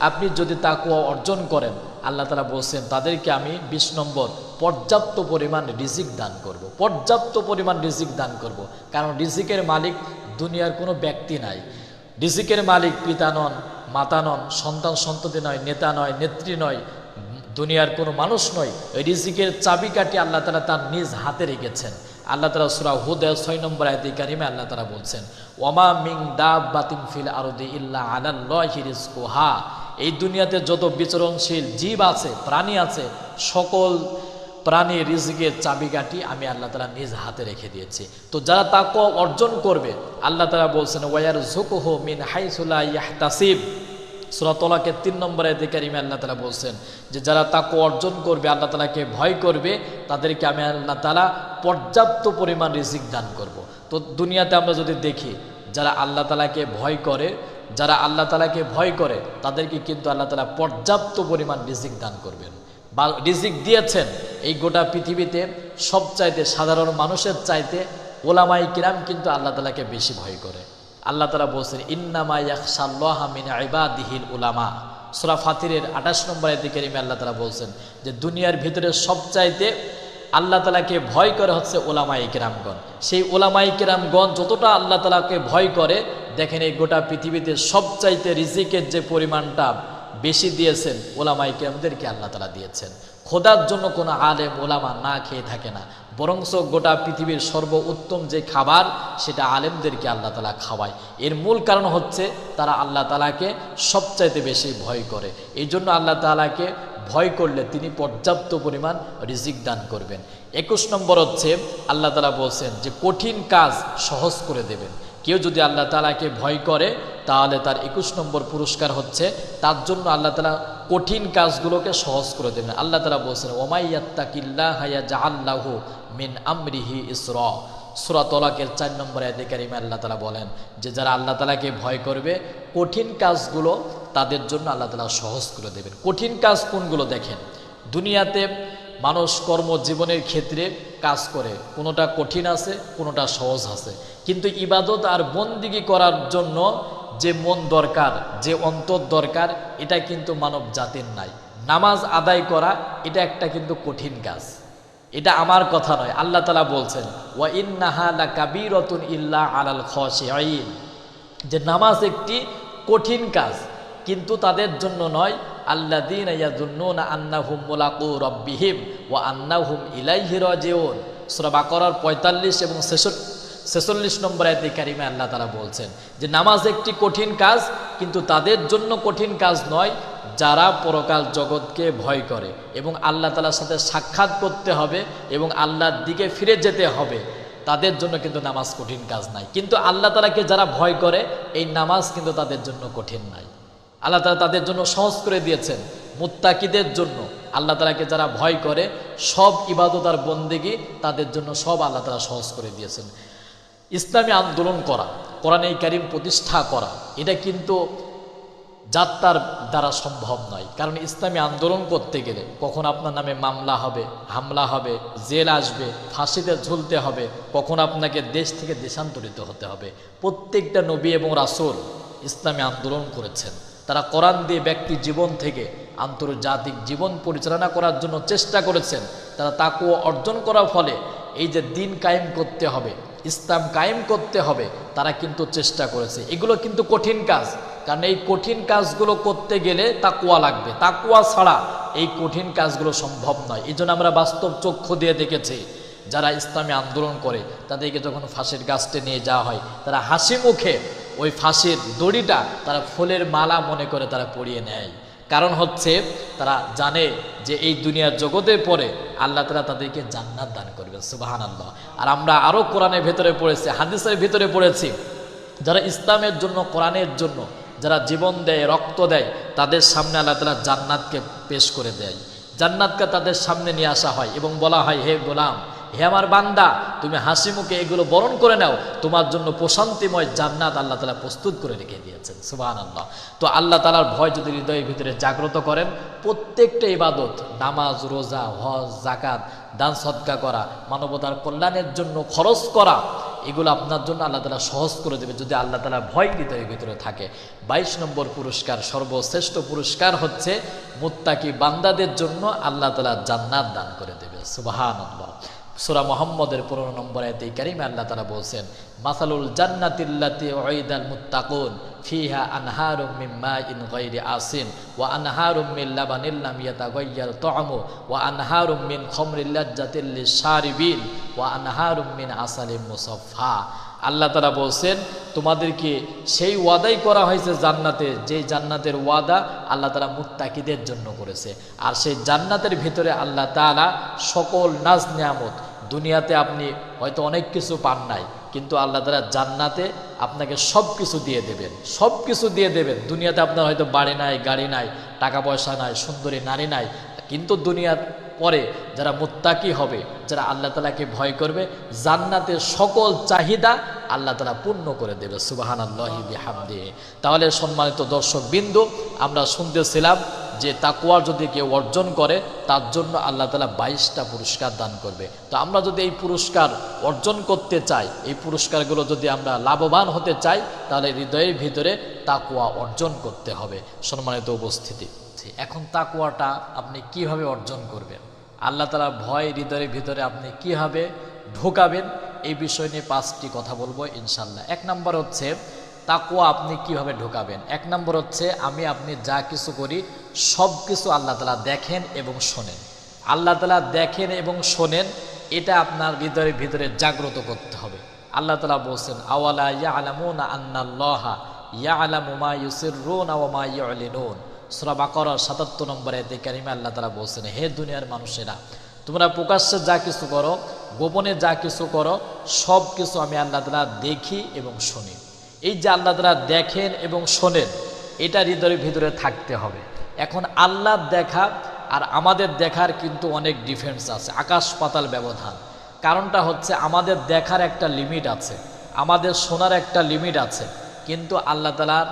আপনি যদি তাকওয়া অর্জন করেন, আল্লাহ তাআলা বলছেন তাদেরকে আমি 20 নম্বর পর্যাপ্ত পরিমাণ রিজিক দান করব। পর্যাপ্ত পরিমাণ রিজিক দান করব, কারণ রিজিকের মালিক দুনিয়ার কোনো ব্যক্তি নাই। রিজিকের মালিক পিতা নন, মাতা নন, সন্তান সন্ততি নয়, নেতা নয়, নেত্রী নয়, দুনিয়ার কোনো মানুষ নয়। ওই রিজিকের চাবিকাঠি আল্লাহ তাআলা তার নিজ হাতে রেখেছেন। আল্লাহ তাআলা সূরা হুদের 6 নম্বর আয়াতে কারিমে আল্লাহ তাআলা বলছেন, ওয়ামা মিন দাব্বাতিন ফিল আরদি ইল্লা আলাল্লাহি রিজকুহা। এই দুনিয়াতে যত বিচরণশীল জীব আছে, প্রাণী আছে, সকল প্রাণী রিজিকের চাবিকাঠি আমি আল্লাহ তাআলা নিজ হাতে রেখে দিয়েছি। তো যারা তাকওয়া অর্জন করবে আল্লাহ তাআলা বলছেন ওয়ায়ারযুকুহু মিন হাইসু লা ইয়াহতাসিব। সূরা তালাকের 3 নম্বর আয়াতে কারিমে আল্লাহ তাআলা বলছেন যে যারা তাকওয়া অর্জন করবে, আল্লাহ তাআলাকে ভয় করবে, তাদেরকে আমি আল্লাহ তাআলা পর্যাপ্ত পরিমাণ রিজিক দান করব। তো দুনিয়াতে আমরা যদি দেখি যারা আল্লাহ তাআলাকে ভয় করে, তাদেরকে কিন্তু আল্লাহ তাআলা পর্যাপ্ত পরিমাণ রিজিক দান করবেন বা রিজিক দিয়েছেন। এই গোটা পৃথিবীতে সবচাইতে সাধারণ মানুষের চাইতে ওলামায়ে কিরাম কিন্তু আল্লাহ তাআলাকে বেশি ভয় করে। আল্লাহ তাআলা বলছেন ইন্নামা ইয়াখশাল্লাহা মিন ইবাদিহিল উলামা। সূরা ফাতিরের 28 নম্বর আয়াতে কারিমে আল্লাহ তাআলা বলছেন যে দুনিয়ার ভিতরে সবচাইতে আল্লাহ তাআলাকে ভয় করে হচ্ছে ওলামায়ে কিরামগণ। সেই ওলামায়ে কিরামগণ যতটা আল্লাহ তাআলাকে ভয় করে, দেখেন এই গোটা পৃথিবীতে সবচাইতে রিজিকের যে পরিমাণটা বেশি দিয়েছেন ওলামায়ে কিরামদেরকে আল্লাহ তাআলা দিয়েছেন। খোদার জন্য কোনো আলেম ওলামা না খেয়ে থাকে না, বরঞ্চ গোটা পৃথিবীর সর্বোত্তম যে খাবার সেটা আলেমদেরকে আল্লাহ তাআলা খাওয়ায়। এর মূল কারণ হচ্ছে তারা আল্লাহ তাআলাকে সবচাইতে বেশি ভয় করে। এই জন্য আল্লাহ তাআলাকে ভয় করলে তিনি পর্যাপ্ত পরিমাণ রিজিক দান করবেন। 21 নম্বর হচ্ছে আল্লাহ তাআলা বলছেন যে কঠিন কাজ সহজ করে দেবেন। কেউ যদি আল্লাহ তাআলাকে ভয় করে তাহলে তার 21 নম্বর পুরস্কার হচ্ছে তার জন্য আল্লাহ তাআলা কঠিন কাজগুলোকে সহজ করে দেবেন। আল্লাহ তাআলা বলছেন ওমাইয়াত্তাকিল্লাহা ইয়াজআল লাহু মিন আমরিহি ইসরা। সূরা তালাকের 4 নম্বর আয়াতে কারিমে আল্লাহ তাআলা বলেন যে যারা আল্লাহ তাআলাকে ভয় করবে কঠিন কাজগুলো তাদের জন্য আল্লাহ তাআলা সহজ করে দেবেন। কঠিন কাজ কোনগুলো দেখেন, দুনিয়াতে মানুষ কর্মজীবনের ক্ষেত্রে কাজ করে, কোনোটা কঠিন আছে, কোনোটা সহজ আছে, কিন্তু ইবাদত আর বন্দিগি করার জন্য যে মন দরকার, যে অন্তর দরকার, এটা কিন্তু মানব জাতির নাই। নামাজ আদায় করা এটা একটা কিন্তু কঠিন কাজ, এটা আমার কথা নয়, আল্লাহ তাআলা বলছেন ওয়া ইন্নাহা লাকাবীরাতুন ইল্লা আলাল খাশিঈন, যে নামাজ একটি কঠিন কাজ কিন্তু তাদের জন্য নয়, আল্লাযীনা ইয়াযুন্নুনা আন্নাহুম মুলাকু রাব্বিহিম ওয়া আন্নাহুম ইলাইহি রাজিউন। সূরা বাকারার 45 এবং 46 নম্বর আয়াতে কারিমে আল্লাহ তাআলা বলছেন যে নামাজ একটি কঠিন কাজ কিন্তু তাদের জন্য কঠিন কাজ নয় যারা পরকাল জগৎকে ভয় করে এবং আল্লাহ তাআলার সাথে সাক্ষাৎ করতে হবে এবং আল্লাহর দিকে ফিরে যেতে হবে, তাদের জন্য কিন্তু নামাজ কঠিন কাজ নাই। কিন্তু আল্লাহ তাআলাকে যারা ভয় করে এই নামাজ কিন্তু তাদের জন্য কঠিন নাই, আল্লাহ তাআলা তাদের জন্য সহজ করে দিয়েছেন। মুত্তাকিদের জন্য আল্লাহ তাআলাকে যারা ভয় করে সব ইবাদত আর বন্দেগী তাদের জন্য সব আল্লাহ তাআলা সহজ করে দিয়েছেন। ইসলামী আন্দোলন করা, কোরআনে কারীম প্রতিষ্ঠা করা, এটা কিন্তু যাত্রার দ্বারা সম্ভব নয়। কারণ ইসলামী আন্দোলন করতে গেলে কখন আপনার নামে মামলা হবে, হামলা হবে, জেল আসবে, ফাঁসিতে ঝুলতে হবে, কখন আপনাকে দেশ থেকে দেশান্তরিত হতে হবে। প্রত্যেকটা নবী এবং রাসূল ইসলামী আন্দোলন করেছেন। তারা কোরআন দিয়ে ব্যক্তি জীবন থেকে আন্তর্জাতিক জীবন পরিচালনা করার জন্য চেষ্টা করেছেন। তারা তাকওয়া অর্জন করার ফলে এই যে দিন কায়েম করতে হবে, ইসলাম কায়েম করতে হবে, তারা কিন্তু চেষ্টা করেছে। এগুলো কিন্তু কঠিন কাজ, কারণ এই কঠিন কাজগুলো করতে গেলে তাকওয়া লাগবে, তাকওয়া ছাড়া এই কঠিন কাজগুলো সম্ভব নয়। এই জন্য আমরা বাস্তব চক্ষু দিয়ে দেখেছি যারা ইসলামী আন্দোলন করে তাদেরকে যখন ফাঁসির গাছটে নিয়ে যাওয়া হয় তারা হাসি মুখে ওই ফাঁসির দড়িটা তারা ফুলের মালা মনে করে তারা পরিয়ে নেয়। কারণ হচ্ছে তারা জানে যে এই দুনিয়ার জগতের পরে আল্লাহ তাআলা তাদেরকে জান্নাত দান করবেন। সুবহানাল্লাহ। আর আমরা আরও কোরআনের ভেতরে পড়েছি, হাদিসের ভিতরে পড়েছি, যারা ইসলামের জন্য, কোরআনের জন্য যারা জীবন দেয়, রক্ত দেয়, তাদের সামনে আল্লাহ তাআলা জান্নাতকে পেশ করে দেয়। জান্নাতকে তাদের সামনে নিয়ে আসা হয় এবং বলা হয়, হে গোলাম, হে আমার বান্দা, তুমি হাসি মুখে এগুলো বরণ করে নাও, তোমার জন্য প্রশান্তিময় জান্নাত আল্লাহ তাআলা প্রস্তুত করে রেখে দিয়েছেন। সুবহানাল্লাহ। তো আল্লাহ তাআলার ভয় যদি হৃদয়ের ভিতরে জাগ্রত করেন, প্রত্যেকটা ইবাদত, নামাজ, রোজা, হজ, যাকাত, দান সদকা করা, মানবতার কল্যাণের জন্য খরচ করা, এগুলো আপনার জন্য আল্লাহ তাআলা সহজ করে দেবে যদি আল্লাহ তাআলার ভয় হৃদয়ের ভিতরে থাকে। 22 নম্বর পুরস্কার, সর্বশ্রেষ্ঠ পুরস্কার হচ্ছে মুত্তাকি বান্দাদের জন্য আল্লাহ তাআলা জান্নাত দান করে দেবে। সুবহানাল্লাহ। সূরা মুহাম্মদের 15 নম্বর আয়াতে কারিমে আল্লাহ তাআলা বলেন, মাসালুল জান্নাতিল্লাতী উইদাল মুত্তাকুন ফিহা আনহারুম মিন মাইন গায়রি আসিন ওয়া আনহারুম মিন লাবানিল লাম ইয়াতাগায়্যার তা'আমু ওয়া আনহারুম মিন খামরিল লাজ্জাতিল লিশারিবিন ওয়া আনহারুম মিন আসালিম মুসাফফা। আল্লাহ তাআলা বলছেন তোমাদেরকে সেই ওয়াদাই করা হয়েছে জান্নাতে, যেই জান্নাতের ওয়াদা আল্লাহ তাআলা মুত্তাকিদের জন্য করেছে। আর সেই জান্নাতের ভিতরে আল্লাহ তাআলা সকল নাজ নিয়ামত, দুনিয়াতে আপনি হয়তো অনেক কিছু পান নাই, কিন্তু আল্লাহ তাআলা জান্নাতে আপনাকে সব কিছু দিয়ে দেবেন, সব কিছু দিয়ে দেবেন। দুনিয়াতে আপনার হয়তো বাড়ি নাই, গাড়ি নাই, টাকা পয়সা নাই, সুন্দরী নারী নাই, কিন্তু দুনিয়ার পরে যারা মুত্তাকি হবে, যারা আল্লাহ তাআলাকে ভয় করবে, জান্নাতের সকল চাহিদা আল্লাহ তাআলা পূর্ণ করে দেবে। সুবহানাল্লাহি বিহামদিহি। তাহলে সম্মানিত দর্শক বিন্দু, আমরা শুনতেছিলাম যে তাকওয়া যদি কেউ অর্জন করে তার জন্য আল্লাহ তাআলা 22টা পুরস্কার দান করবে। তো আমরা যদি এই পুরস্কার অর্জন করতে চাই, এই পুরস্কারগুলো যদি আমরা লাভবান হতে চাই, তাহলে হৃদয়ের ভিতরে তাকওয়া অর্জন করতে হবে। সম্মানিত উপস্থিতি, এখন তাকওয়াটা আপনি কিভাবে অর্জন করবেন, আল্লাহ তাআলার ভয় হৃদয়ের ভিতরে আপনি কিভাবে ঢোকাবেন, এই বিষয় নিয়ে 5টি কথা বলবো ইনশাল্লাহ। 1 নম্বর হচ্ছে তাকওয়া আপনি কিভাবে ঢোকাবেন। 1 নম্বর হচ্ছে আপনি যা কিছু করি সব কিছু আল্লাহ তাআলা দেখেন এবং শোনেন। আল্লাহ তাআলা দেখেন এবং শোনেন, এটা আপনার হৃদয়ের ভিতরে জাগ্রত করতে হবে। আল্লাহ তাআলা বলছেন আওয়ালা ইয়ালামুনা আন্নাল্লাহা ইয়ালামু মা ইউসিররুনা ওয়া মা ইউলিনুন। সূরা বাকারার ৭৭ নম্বর আয়াতে কারিমা আল্লাহ তাআলা বলছেন, হে দুনিয়ার মানুষেরা, তোমরা প্রকাশ্যে যা কিছু করো, গোপনে যা কিছু করো, সব কিছু আমি আল্লাহ তাআলা দেখি এবং শুনি। এই যে আল্লাহ তাআলা দেখেন এবং শোনেন, এটা হৃদয়ের ভিতরে থাকতে হবে। এখন আল্লাহ দেখা আর আমাদের দেখার কিন্তু অনেক ডিফারেন্স আছে, আকাশ পাতাল ব্যবধান। কারণটা হচ্ছে আমাদের দেখার একটা লিমিট আছে, আমাদের শোনার একটা লিমিট আছে, কিন্তু আল্লাহ তাআলার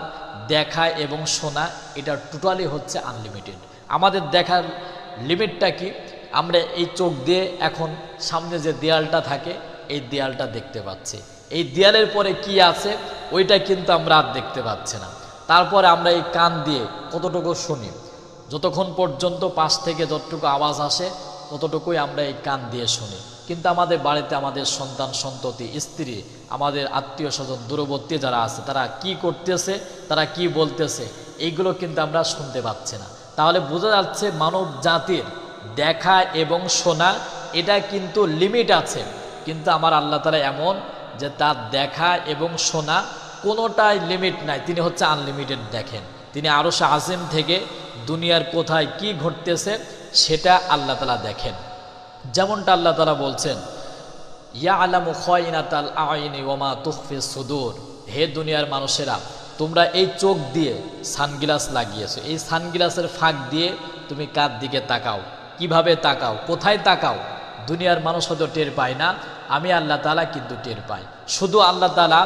দেখা এবং শোনা এটা টোটালি হচ্ছে আনলিমিটেড। আমাদের দেখার লিমিটটা কি? আমরা এই চোখ দিয়ে এখন সামনে যে দেয়ালটা থাকে, এই দেয়ালটা দেখতে পাচ্ছি, এই দেয়ালের পরে কি আছে ওইটা কিন্তু আমরা আর দেখতে পাচ্ছি না। তারপরে আমরা এই কান দিয়ে কতটুকু শুনি, যতক্ষণ পর্যন্ত পাশ থেকে যতটুকু আওয়াজ আসে ততটুকুই আমরা এই কান দিয়ে শুনি। কিন্তু আমাদের বাড়িতে আমাদের সন্তান সন্ততি, স্ত্রী, আমাদের আত্মীয় স্বজন দূরবর্তী যারা আছে, তারা কি করতেছে, তারা কি বলতেছে, এইগুলো কিন্তু আমরা শুনতে পাচ্ছি না। তাহলে বোঝা যাচ্ছে মানব জাতির দেখা এবং শোনা এটা কিন্তু লিমিট আছে। কিন্তু আমার আল্লাহ তাআলা এমন যে তার দেখা এবং শোনা কোনোটাই লিমিট নাই, তিনি হচ্ছে আনলিমিটেড দেখেন। তিনি আরশে আজিম থেকে দুনিয়ার কোথায় কি ঘটতেছে সেটা আল্লাহ তাআলা দেখেন। যেমনটা আল্লাহ তাআলা বলছেন, ইয়ালামু খায়িনাতাল আয়ুনি ওয়া মা তুখফিস সুদূর। হে দুনিয়ার মানুষেরা, তোমরা এই চোখ দিয়ে সানগ্লাস লাগিয়েছো, এই সানগ্লাসের ফাঁক দিয়ে তুমি কার দিকে তাকাও, কিভাবে তাকাও, কোথায় তাকাও, দুনিয়ার মানুষ হয়তো টের পায় না, আমি আল্লাহ তাআলা কিন্তু টের পাই। শুধু আল্লাহ তাআলা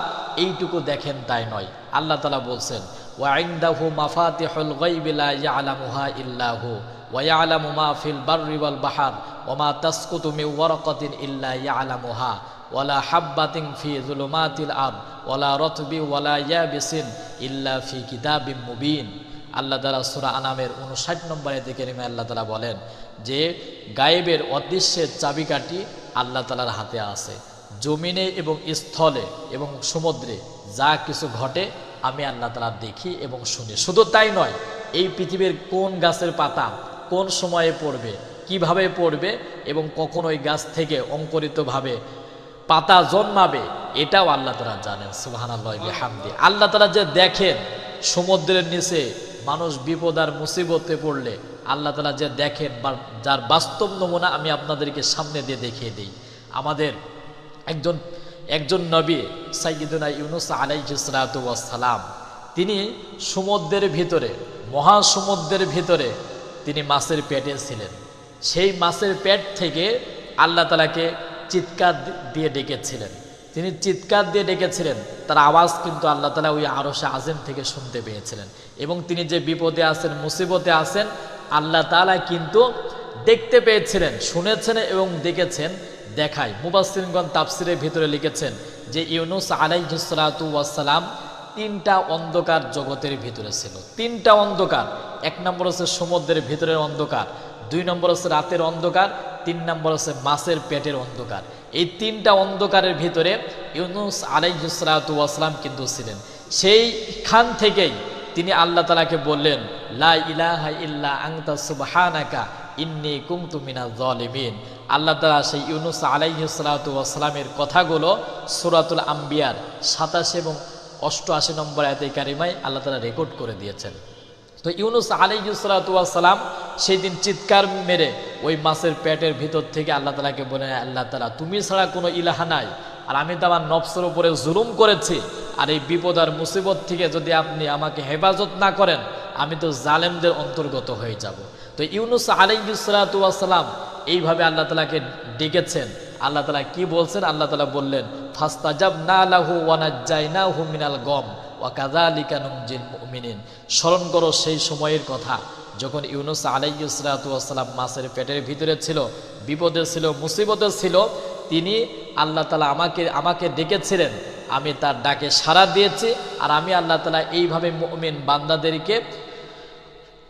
এইটুকু দেখেন তাই নয়, আল্লাহ তাআলা বলছেন ওয়া ইনদাহু মাফাতিহুল গায়বি লা ইয়ালামুহা ইল্লা হু ওয়া ইয়ালামু মা ফিল বাররি ওয়াল বাহর ওয়া মা তাসকুতু মিন ওয়ারাকাতিন ইল্লা ইয়ালামুহা ওয়ালা হাব্বাতিন ফি যুলুমাতিল আরদ ওয়ালা রাতবি ওয়ালা ইয়াবিসিন ইল্লা ফি কিতাবিম মুবিন। আল্লাহ তাআলা সূরা আনামের ৫৯ নম্বর আয়াতে কারিমে আল্লাহ তাআলা বলেন যে গায়েবের অদৃশ্যের চাবিকাঠি আল্লাহ তাআলার হাতে আছে। জমিনে এবং স্থলে এবং সমুদ্রে যা কিছু ঘটে আমি আল্লাহ তাআলা দেখি এবং শুনি। শুধু তাই নয়, এই পৃথিবীর কোন গাছের পাতা কোন সময়ে পড়বে, কিভাবে পড়বে এবং কখন ওই গাছ থেকে অঙ্কুরিতভাবে পাতা জন্মাবে, এটাও আল্লাহ তাআলা জানেন। সুবহানাল্লাহি বিহামদি। আল্লাহ তাআলা যে দেখেন সমুদ্রের নিচে মানুষ বিপদ আর মুসিবতে পড়লে আল্লাহ তাআলা যে দেখেন, যার বাস্তব নমুনা আমি আপনাদেরকে সামনে দিয়ে দেখিয়ে দিই। আমাদের একজন নবী সাইয়্যিদুনা ইউনূস আলাইহিস সালাতু ওয়াস সালাম, তিনি সমুদ্রের ভিতরে, মহাসমুদ্রের ভিতরে তিনি মাছের পেটে ছিলেন। সেই মাছের পেট থেকে আল্লাহ তাআলাকে চিৎকার দিয়ে ডেকেছিলেন, তিনি চিৎকার দিয়ে ডেকেছিলেন, তার আওয়াজ কিন্তু আল্লাহ তাআলা ওই আরশে আজিম থেকে শুনতে পেয়েছিলেন। এবং তিনি যে বিপদে আছেন, মুসিবতে আছেন, আল্লাহ তাআলা কিন্তু দেখতে পেয়েছিলেন, শুনেছেন এবং দেখেছেন। দেখায় মুফাসসিরগণ তাফসিরের ভিতরে লিখেছেন যে ইউনূস আলাইহিস সালাতু ওয়াস সালাম 3টা অন্ধকার জগতের ভিতরে ছিল। 3টা অন্ধকার। 1 নম্বর হচ্ছে সমুদ্রের ভিতরের অন্ধকার, 2 নম্বর হচ্ছে রাতের অন্ধকার, 3 নম্বর হচ্ছে মাছের পেটের অন্ধকার। এই 3টা অন্ধকারের ভিতরে ইউনূস আলাইহিস সালাতু ওয়াস সালাম কিন্তু ছিলেন। সেইখান থেকেই তিনি আল্লাহ তাআলাকে বললেন লা ইলাহা ইল্লা আনতা সুবহানাকা ইন্নী কুনতু মিনাজ জালিমিন। আল্লাহ তাআলা সেই ইউনূস আলাইহিস সালাতু ওয়াস সালামের কথাগুলো সূরাতুল আম্বিয়ার 87 এবং 88 নম্বর আয়াতে কারিমায় আল্লাহ তাআলা রেকর্ড করে দিয়েছেন। তো ইউনূস আলাইহিস সালাতু ওয়াস সালাম সেই দিন চিৎকার মেরে ওই মাছের পেটের ভিতর থেকে আল্লাহ তাআলাকে বলেন, আল্লাহ তাআলা তুমি ছাড়া কোনো ইলাহা নাই, আর আমি তো আমার নফসের উপরে জুলুম করেছি, আর এই বিপদ আর মুসিবত থেকে যদি আপনি আমাকে হেফাজত না করেন আমি তো জালেমদের অন্তর্গত হয়ে যাব। তো ইউনূস আলাইহিস সালাতু ওয়াস সালাম এইভাবে আল্লাহ তাআলাকে ডেকেছেন। আল্লাহ তাআলা কি বলছেন? আল্লাহ তাআলা বললেন, ফাস্তাজাবনা লাহু ওয়া নাজ্জাইনাহু মিনাল গম ওয়া কাযালিকা নুনজিল মুমিনিন। স্মরণ করো সেই সময়ের কথা যখন ইউনূস আলাইহিস সালাতু ওয়াস সালাম মাছের পেটের ভিতরে ছিল, বিপদে ছিল, মুসিবতে ছিল। তিনি আল্লাহ তাআলা আমাকে ডেকেছিলেন, আমি তার ডাকে সাড়া দিয়েছি, আর আমি আল্লাহ তাআলা এইভাবে মুমিন বান্দাদেরকে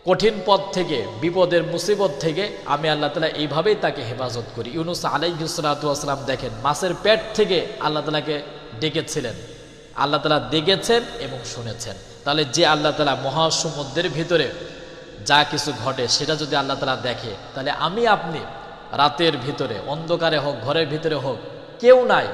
কঠিন পথ থেকে, বিপদের মুসিবত থেকে আমি আল্লাহ তাআলা এইভাবেই তাকে হেফাজত করি। ইউনূস আলাইহিস সালাতু ওয়াস সালাম দেখেন মাছের পেট থেকে আল্লাহ তাআলাকে ডেকেছিলেন, আল্লাহ তাআলা দেখেছেন এবং শুনেছেন। তাহলে যে আল্লাহ তাআলা মহাসমুদ্রের ভিতরে যা কিছু ঘটে সেটা যদি আল্লাহ তাআলা দেখে, তাহলে আমি আপনি রাতের ভিতরে, অন্ধকারে হোক, ঘরের ভিতরে হোক, কেউ নাই,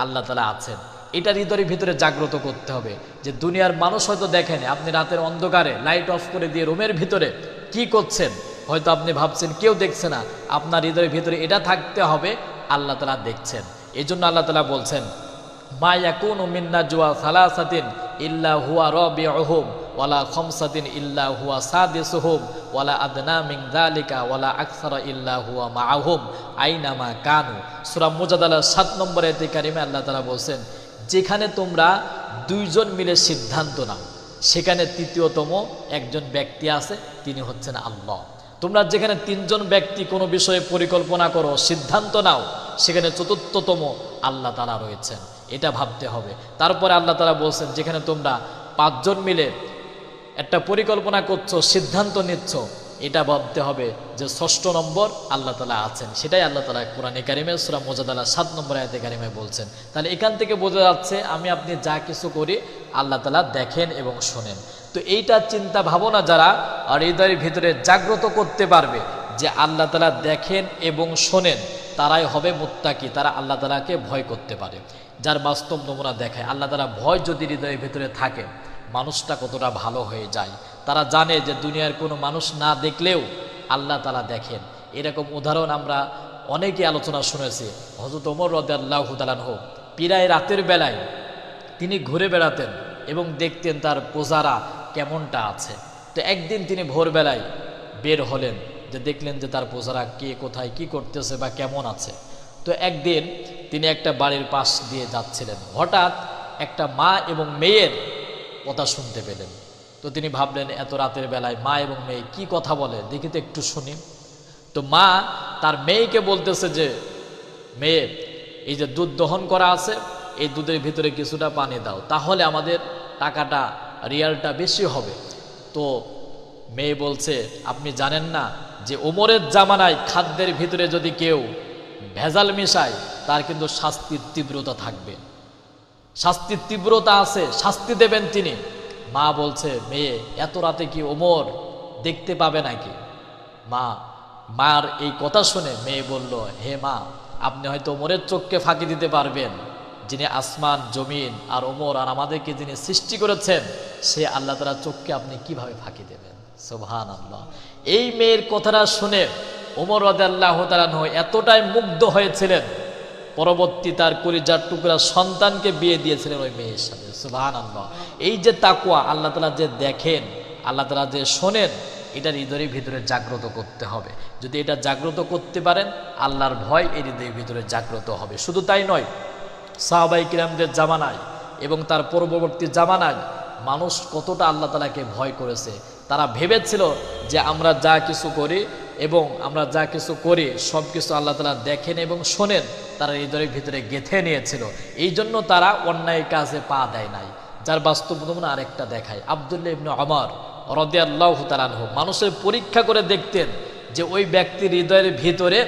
আল্লাহ তাআলা আছেন। এটা হৃদয়ের ভিতরে জাগ্রত করতে হবে যে দুনিয়ার মানুষ হয়তো দেখেন, আপনি রাতের অন্ধকারে লাইট অফ করে দিয়ে রুমের ভিতরে কি করছেন, হয়তো আপনি ভাবছেন কেউ দেখছে না, আপনার হৃদয়ের ভিতরে এটা থাকতে হবে আল্লাহ তাআলা দেখছেন। এই জন্য আল্লাহ তাআলা বলছেন, মা ইয়াকুনু মিন নাজওয়া সালাসাতিন ইল্লা হুয়া রাবিউহুম ওয়ালা খামসাতিন ইল্লা হুয়া সাদিসুহুম ওয়ালা আদনা মিন যালিকা ওয়ালা আকসারা ইল্লা হুয়া মাআহুম আইনামা কানু। সূরা মুজাদালার 7 নম্বর আয়াতে কারিমে আল্লাহ তাআলা বলেন, যেখানে তোমরা দুইজন মিলে সিদ্ধান্ত নাও সেখানে তৃতীয়তম একজন ব্যক্তি আছে, তিনি হচ্ছেন আল্লাহ। তোমরা যেখানে তিনজন ব্যক্তি কোনো বিষয়ে পরিকল্পনা করো, সিদ্ধান্ত নাও, সেখানে চতুর্থতম আল্লাহ তাআলা রয়েছেন, এটা ভাবতে হবে। তারপরে আল্লাহ তাআলা বলছেন, যেখানে তোমরা 5 জন মিলে একটা পরিকল্পনা করছো, সিদ্ধান্ত নিচ্ছ, এটা ভাবতে হবে যে 6ষ্ঠ নম্বর আল্লাহ তাআলা আছেন। সেটাই আল্লাহ তাআলা কোরআনে কারিমে সূরা মুজাদালা 7 নম্বর আয়াতে কারিমে বলছেন। তাহলে এখান থেকে বোঝা যাচ্ছে আমি আপনি যা কিছু করি আল্লাহ তাআলা দেখেন এবং শোনেন। তো এইটা চিন্তা ভাবনা যারা আর হৃদয়ের ভিতরে জাগ্রত করতে পারবে যে আল্লাহ তাআলা দেখেন এবং শোনেন, তারাই হবে মুত্তাকি, তারা আল্লাহ তাআলাকে ভয় করতে পারে। যার বাস্তব নমুনা দেখায়, আল্লাহ তাআলা ভয় যদি হৃদয়ের ভিতরে থাকে, মানুষটা কতটা ভালো হয়ে যায়। তারা জানে যে দুনিয়ার কোনো মানুষ না দেখলেও আল্লাহ তাআলা দেখেন। এরকম উদাহরণ আমরা অনেকে আলোচনা শুনেছি। হযরত ওমর রাদিয়াল্লাহু তাআলা আনহু প্রায় রাতের বেলায় তিনি ঘুরে বেড়াতেন এবং দেখতেন তার প্রজারা কেমনটা আছে। তো একদিন তিনি ভোরবেলায় বের হলেন, যে দেখলেন যে তার প্রজারা কে কোথায় কি করতেছে বা কেমন আছে। তো একদিন তিনি একটা বাড়ির পাশ দিয়ে যাচ্ছিলেন, হঠাৎ একটা মা এবং মেয়ের কথা শুনতে পেলেন। তো তিনি ভাবলেন এত রাতের বেলায় মা এবং মেয়ে কি কথা বলে, দেখি তো একটু শুনি। তো মা তার মেয়েকে বলতেছে যে, মেয়ে, এই যে দুধ দহন করা আছে, এই দুধের ভিতরে কিছুটা পানি দাও, তাহলে আমাদের টাকাটা, রিয়ালটা বেশি হবে। তো মেয়ে বলছে, আপনি জানেন না যে ওমরের জামানায় খাদ্যের ভিতরে যদি কেউ ভেজাল মিশায় তার কিন্তু শাস্তির তীব্রতা থাকবে, শাস্তির তীব্রতা আছে, শাস্তি দেবেন তিনি। মা বলছে, মেয়ে, এত রাতে কি ওমর দেখতে পাবে নাকি? মার এই কথা শুনে মেয়ে বলল, হে মা, আপনি হয়তো ওমরের চোখকে ফাঁকি দিতে পারবেন, যিনি আসমান জমিন আর ওমর আর আমাদেরকে যিনি সৃষ্টি করেছেন, সে আল্লাহ তাআলার চোখকে আপনি কিভাবে ফাঁকি দেবেন? সুবহানাল্লাহ। এই মেয়ের কথাটা শুনে ওমর রাদিয়াল্লাহু তাআলা আনহু এতটাই মুগ্ধ হয়েছিলেন, পরবর্তী তার কলিজার টুকরা সন্তানকে বিয়ে দিয়েছিলেন ওই মেয়ের সাথে। সুবহানাল্লাহ। এই যে তাকওয়া, আল্লাহ তাআলা যে দেখেন, আল্লাহ তাআলা যে শোনেন, এটা হৃদয়ের ভিতরে জাগ্রত করতে হবে। যদি এটা জাগ্রত করতে পারেন, আল্লাহর ভয় এই হৃদয়ের ভিতরে জাগ্রত হবে। শুধু তাই নয়, সাহাবায়ে কিরামদের জামানায় এবং তার পূর্ববর্তী জামানায় মানুষ কতটা আল্লাহ তাআলাকে ভয় করেছে। তারা ভেবেছিল যে আমরা যা কিছু করি সব কিছু আল্লাহ তাআলা দেখেন এবং শোনেন, তারা হৃদয়ের ভিতরে গেঁথে নিয়েছিল। এই জন্য তারা অন্যায় কাজে পা দেয় নাই। যার বাস্তব নমুনা আরেকটা দেখায়, আব্দুল্লাহ ইবনে ওমর রাদিয়াল্লাহু তাআলা আনহু মানুষের পরীক্ষা করে দেখতেন যে ওই ব্যক্তির হৃদয়ের ভিতরে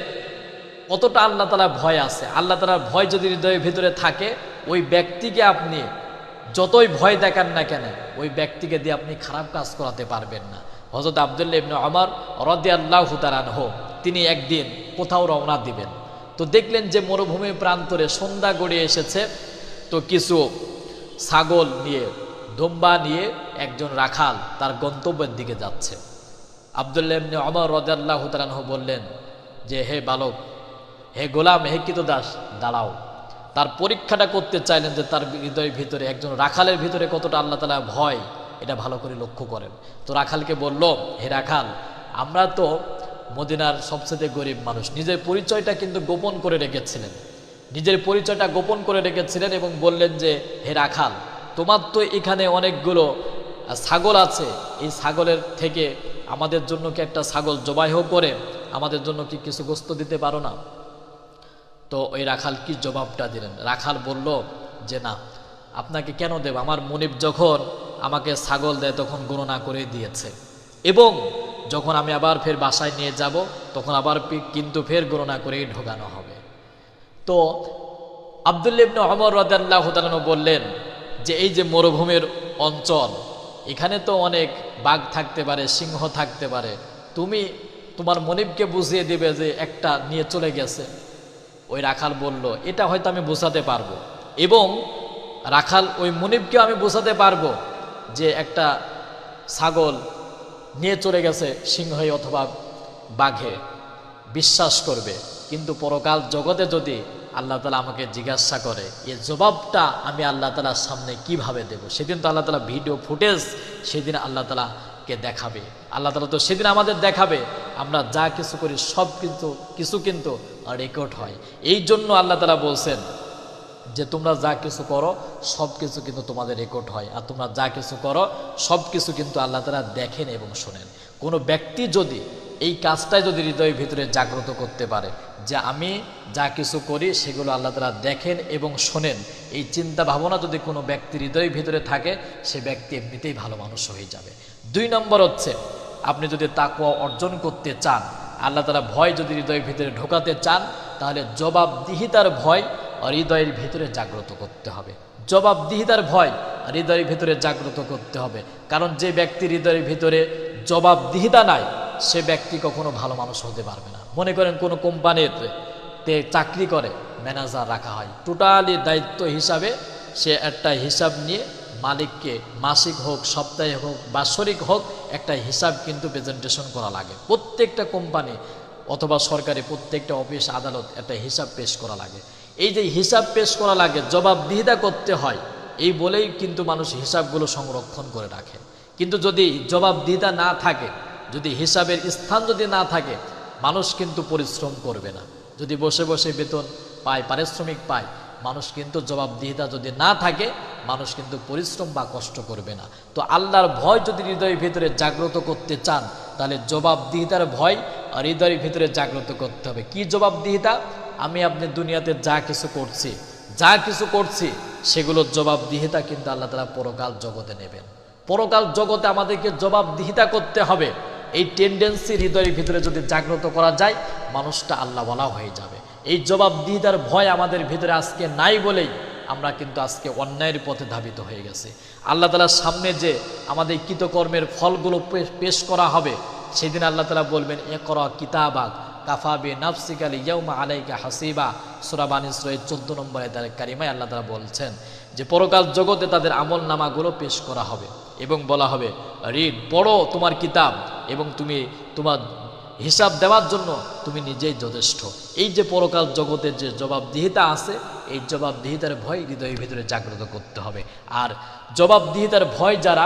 কতটা আল্লাহ তাআলা ভয় আছে। আল্লাহ তাআলার ভয় যদি হৃদয়ের ভিতরে থাকে, ওই ব্যক্তিকে আপনি যতই ভয় দেখান না কেন, ওই ব্যক্তিকে দিয়ে আপনি খারাপ কাজ করাতে পারবেন না। হযরত আব্দুল্লাহ ইবনে ওমর রাদিয়াল্লাহু তাআলা আনহু তিনি একদিন কোথাও রওনা দিবেন, তো দেখলেন যে মরুভূমির প্রান্তরে সন্ধ্যা গড়িয়ে এসেছে, তো কিছু ছাগল নিয়ে, দুম্বা নিয়ে একজন রাখাল তার গন্তব্যের দিকে যাচ্ছে। আব্দুল্লাহ ইবনে ওমর রাদিয়াল্লাহু তাআলা আনহু বললেন যে, হে বালক, হে গোলাম, হে কৃতদাস, দাঁড়াও। তার পরীক্ষাটা করতে চাইলেন যে তার হৃদয়ের ভিতরে, একজন রাখালের ভিতরে কতটা আল্লাহ তাআলা ভয়, এটা ভালো করে লক্ষ্য করেন। তো রাখালকে বলল, হে রাখাল, আমরা তো মদিনার সবচেয়ে গরিব মানুষ। নিজের পরিচয়টা কিন্তু গোপন করে রেখেছিলেন, নিজের পরিচয়টা গোপন করে রেখেছিলেন এবং বললেন যে, হে রাখাল, তোমার তো এখানে অনেকগুলো ছাগল আছে, এই ছাগলের থেকে আমাদের জন্য কি একটা ছাগল জবাই করে আমাদের জন্য কি কিছু গোস্ত দিতে পারো না? তো ওই রাখাল কি জবাবটা দিলেন? রাখাল বলল যে, না, আপনাকে কেন দেব, আমার মনিব যখন আমাকে ছাগল দেয় তখন গণনা করে দিয়েছে, এবং যখন আমি আবার ফের বাসায় নিয়ে যাব তখন আবার কিন্তু ফের গণনা করেই ঢোকানো হবে। তো আব্দুল্লাহ ইবনে ওমর রাদিয়াল্লাহু তাআলা বললেন যে, এই যে মরুভূমির অঞ্চল, এখানে তো অনেক বাঘ থাকতে পারে, সিংহ থাকতে পারে, তুমি তোমার মনিবকে বুঝিয়ে দিবে যে একটা নিয়ে চলে গেছে। ওই রাখাল বলল, এটা হয়তো আমি বোঝাতে পারবো, এবং রাখাল ওই মনিবকে আমি বোঝাতে পারবো যে একটা ছাগল নিয়ে চলে গেছে সিংহে অথবা বাঘে, বিশ্বাস করবে। কিন্তু পরকাল জগতে যদি আল্লাহ তাআলা আমাকে জিজ্ঞাসা করে, এর জবাবটা আমি আল্লাহ তাআলার সামনে কিভাবে দেব? সেদিন তো আল্লাহ তাআলা ভিডিও ফুটেজ সেদিন আল্লাহ তাআলাকে দেখাবে। আল্লাহ তাআলা তো সেদিন আমাদের দেখাবে আমরা যা কিছু করি সব কিছু কিন্তু রেকর্ড হয়। এই জন্য আল্লাহ তাআলা বলছেন যে তোমরা যা কিছু করো সব কিছু কিন্তু তোমাদের রেকর্ড হয়, আর তোমরা যা কিছু করো সব কিছু কিন্তু আল্লাহ তাআলা দেখেন এবং শোনেন। কোনো ব্যক্তি যদি এই কাজটাই যদি হৃদয়ের ভিতরে জাগ্রত করতে পারে যে আমি যা কিছু করি সেগুলো আল্লাহ তাআলা দেখেন এবং শোনেন, এই চিন্তা ভাবনা যদি কোনো ব্যক্তির হৃদয়ের ভিতরে থাকে, সে ব্যক্তি এমনিতেই ভালো মানুষ হয়ে যাবে। 2 নম্বর হচ্ছে, আপনি যদি তাকওয়া অর্জন করতে চান, আল্লাহ তাআলা ভয় যদি হৃদয়ের ভিতরে ঢোকাতে চান, তাহলে জবাবদিহিতার ভয় হৃদয়ের ভিতরে জাগ্রত করতে হবে। জবাবদিহিতার ভয় হৃদয়ের ভিতরে জাগ্রত করতে হবে, কারণ যে ব্যক্তির হৃদয়ের ভিতরে জবাবদিহিতা নাই, সে ব্যক্তি কখনো ভালো মানুষ হতে পারবে না। মনে করেন কোনো কোম্পানিতে চাকরি করে, ম্যানেজার রাখা হয়, টোটালি দায়িত্ব হিসাবে সে একটা হিসাব নিয়ে মালিককে মাসিক হোক, সাপ্তাহিক হোক, বাৎসরিক হোক, একটা হিসাব কিন্তু প্রেজেন্টেশন করা লাগে। প্রত্যেকটা কোম্পানি অথবা সরকারি প্রত্যেকটা অফিস আদালত একটা হিসাব পেশ করা লাগে। এই যে হিসাব পেশ করা লাগে, জবাবদিহিতা করতে হয়, এই বলেই কিন্তু মানুষ হিসাবগুলো সংরক্ষণ করে রাখে। কিন্তু যদি জবাবদিহিতা না থাকে, যদি হিসাবের স্থান যদি না থাকে, মানুষ কিন্তু পরিশ্রম করবে না। যদি বসে বসে বেতন পায়, পারিশ্রমিক পায়, মানুষ কিন্তু জবাবদিহিতা যদি না থাকে, মানুষ কিন্তু পরিশ্রম বা কষ্ট করবে না। তো আল্লাহর ভয় যদি হৃদয়ের ভিতরে জাগ্রত করতে চান, তাহলে জবাবদিহিতার ভয় হৃদয়ের ভিতরে জাগ্রত করতে হবে। কি জবাবদিহিতা? আমি আপনি দুনিয়াতে যা কিছু করছি সেগুলোর জবাবদিহিতা কিন্তু আল্লাহ তাআলা পরকাল জগতে নেবেন। পরকাল জগতে আমাদেরকে জবাবদিহিতা করতে হবে। এই টেন্ডেন্সি হৃদয়ের ভিতরে যদি জাগ্রত করা যায়, মানুষটা আল্লাহওয়ালা হয়ে যাবে। এই জবাবদিহিতার ভয় আমাদের ভিতরে আজকে নাই বলেই আমরা কিন্তু আজকে অন্যায়ের পথে ধাবিত হয়ে গেছি। আল্লাহ তাআলার সামনে যে আমাদের কৃতকর্মের ফলগুলো পেশ করা হবে, সেদিন আল্লাহ তাআলা বলবেন, ইকরা কিতাবাক কাফা বিনাফসিকা আল-ইয়াওমা আলাইকা হাসিবা। সূরা বানী ইসরাঈল 14 নম্বর আয়াত কারিমায় আল্লাহ তাআলা বলছেন যে পরকাল জগতে তাদের আমল নামাগুলো পেশ করা হবে এবং বলা হবে, রিড, পড়ো তোমার কিতাব, এবং তুমি তোমার হিসাব দেওয়ার জন্য তুমি নিজেই যথেষ্ট। এই যে পরকাল জগতে যে জবাবদিহিতা আছে, এই জবাবদিহিতার ভয় হৃদয়ের ভিতরে জাগ্রত করতে হবে। আর জবাবদিহিতার ভয় যারা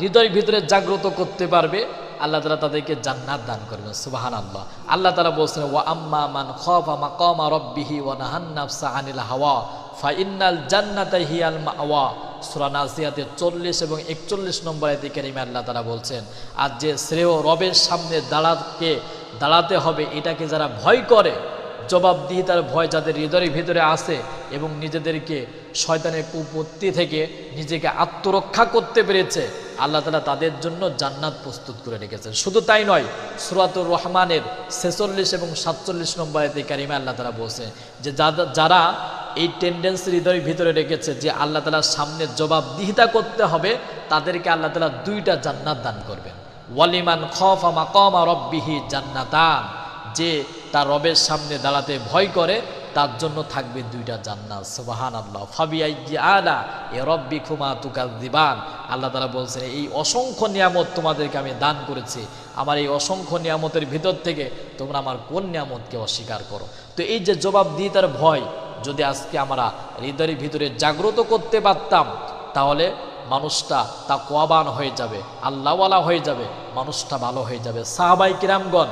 হৃদয়ের ভিতরে জাগ্রত করতে পারবে, আল্লাহ তাআলা তাদেরকে জান্নাত দান করবেন। সুবহানাল্লাহ। আল্লাহ তাআলা বলছেন, ওয়া আম্মা মান খাফা মাকামা রাব্বিহি ওয়া নাহান নাফসা আনিল হাওয়া ফা ইন্নাল জান্নাতা হিয়াল মাওয়া। সূরা নাজিয়াতের 40 এবং 41 নম্বর আয়াতে কারিমে আল্লাহ তাআলা বলছেন, আর যে শ্রেয় রবের সামনে দাঁড়াতে হবে, এটাকে যারা ভয় করে, জবাবদিহিতার ভয় যাদের হৃদয়ের ভিতরে আছে এবং নিজেদেরকে শয়তানের কুপত্তি থেকে নিজেকে আত্মরক্ষা করতে পেরেছে, আল্লাহ তাআলা তাদের জন্য জান্নাত প্রস্তুত করে রেখেছেন। শুধু তাই নয়, সূরাতুর রহমানের 46 এবং 47 নম্বর আয়াতে কারিমে আল্লাহ তাআলা বলছেন যে যারা এই টেন্ডেন্সি হৃদয়ের ভিতরে রেখেছে যে আল্লাহ তাআলার সামনে জবাবদিহিতা করতে হবে, তাদেরকে আল্লাহ তাআলা 2টা জান্নাত দান করবেন। ওয়ালিমান খাফা মাকামা রাব্বিহি জান্নাতান, যে তার রবের সামনে দাঁড়াতে ভয় করে তার জন্য থাকবে দুইটা জান্নাত। সুবহানাল্লাহ। ফাবিআইয়ি আলা রাব্বিকুমা তুকাযযিবান। আল্লাহ তাআলা বলছেন এই অসংখ্য নিয়ামত তোমাদেরকে আমি দান করেছি, আমার এই অসংখ্য নিয়ামতের ভিতর থেকে তোমরা আমার কোন নিয়ামতকে অস্বীকার করো। তো এই যে জবাবদিহিতার ভয় যদি আজকে আমরা হৃদয়ের ভিতরে জাগ্রত করতে পারতাম, তাহলে মানুষটা তাকওয়াবান হয়ে যাবে, আল্লাহওয়ালা হয়ে যাবে, মানুষটা ভালো হয়ে যাবে। সাহাবায়ে কিরামগণ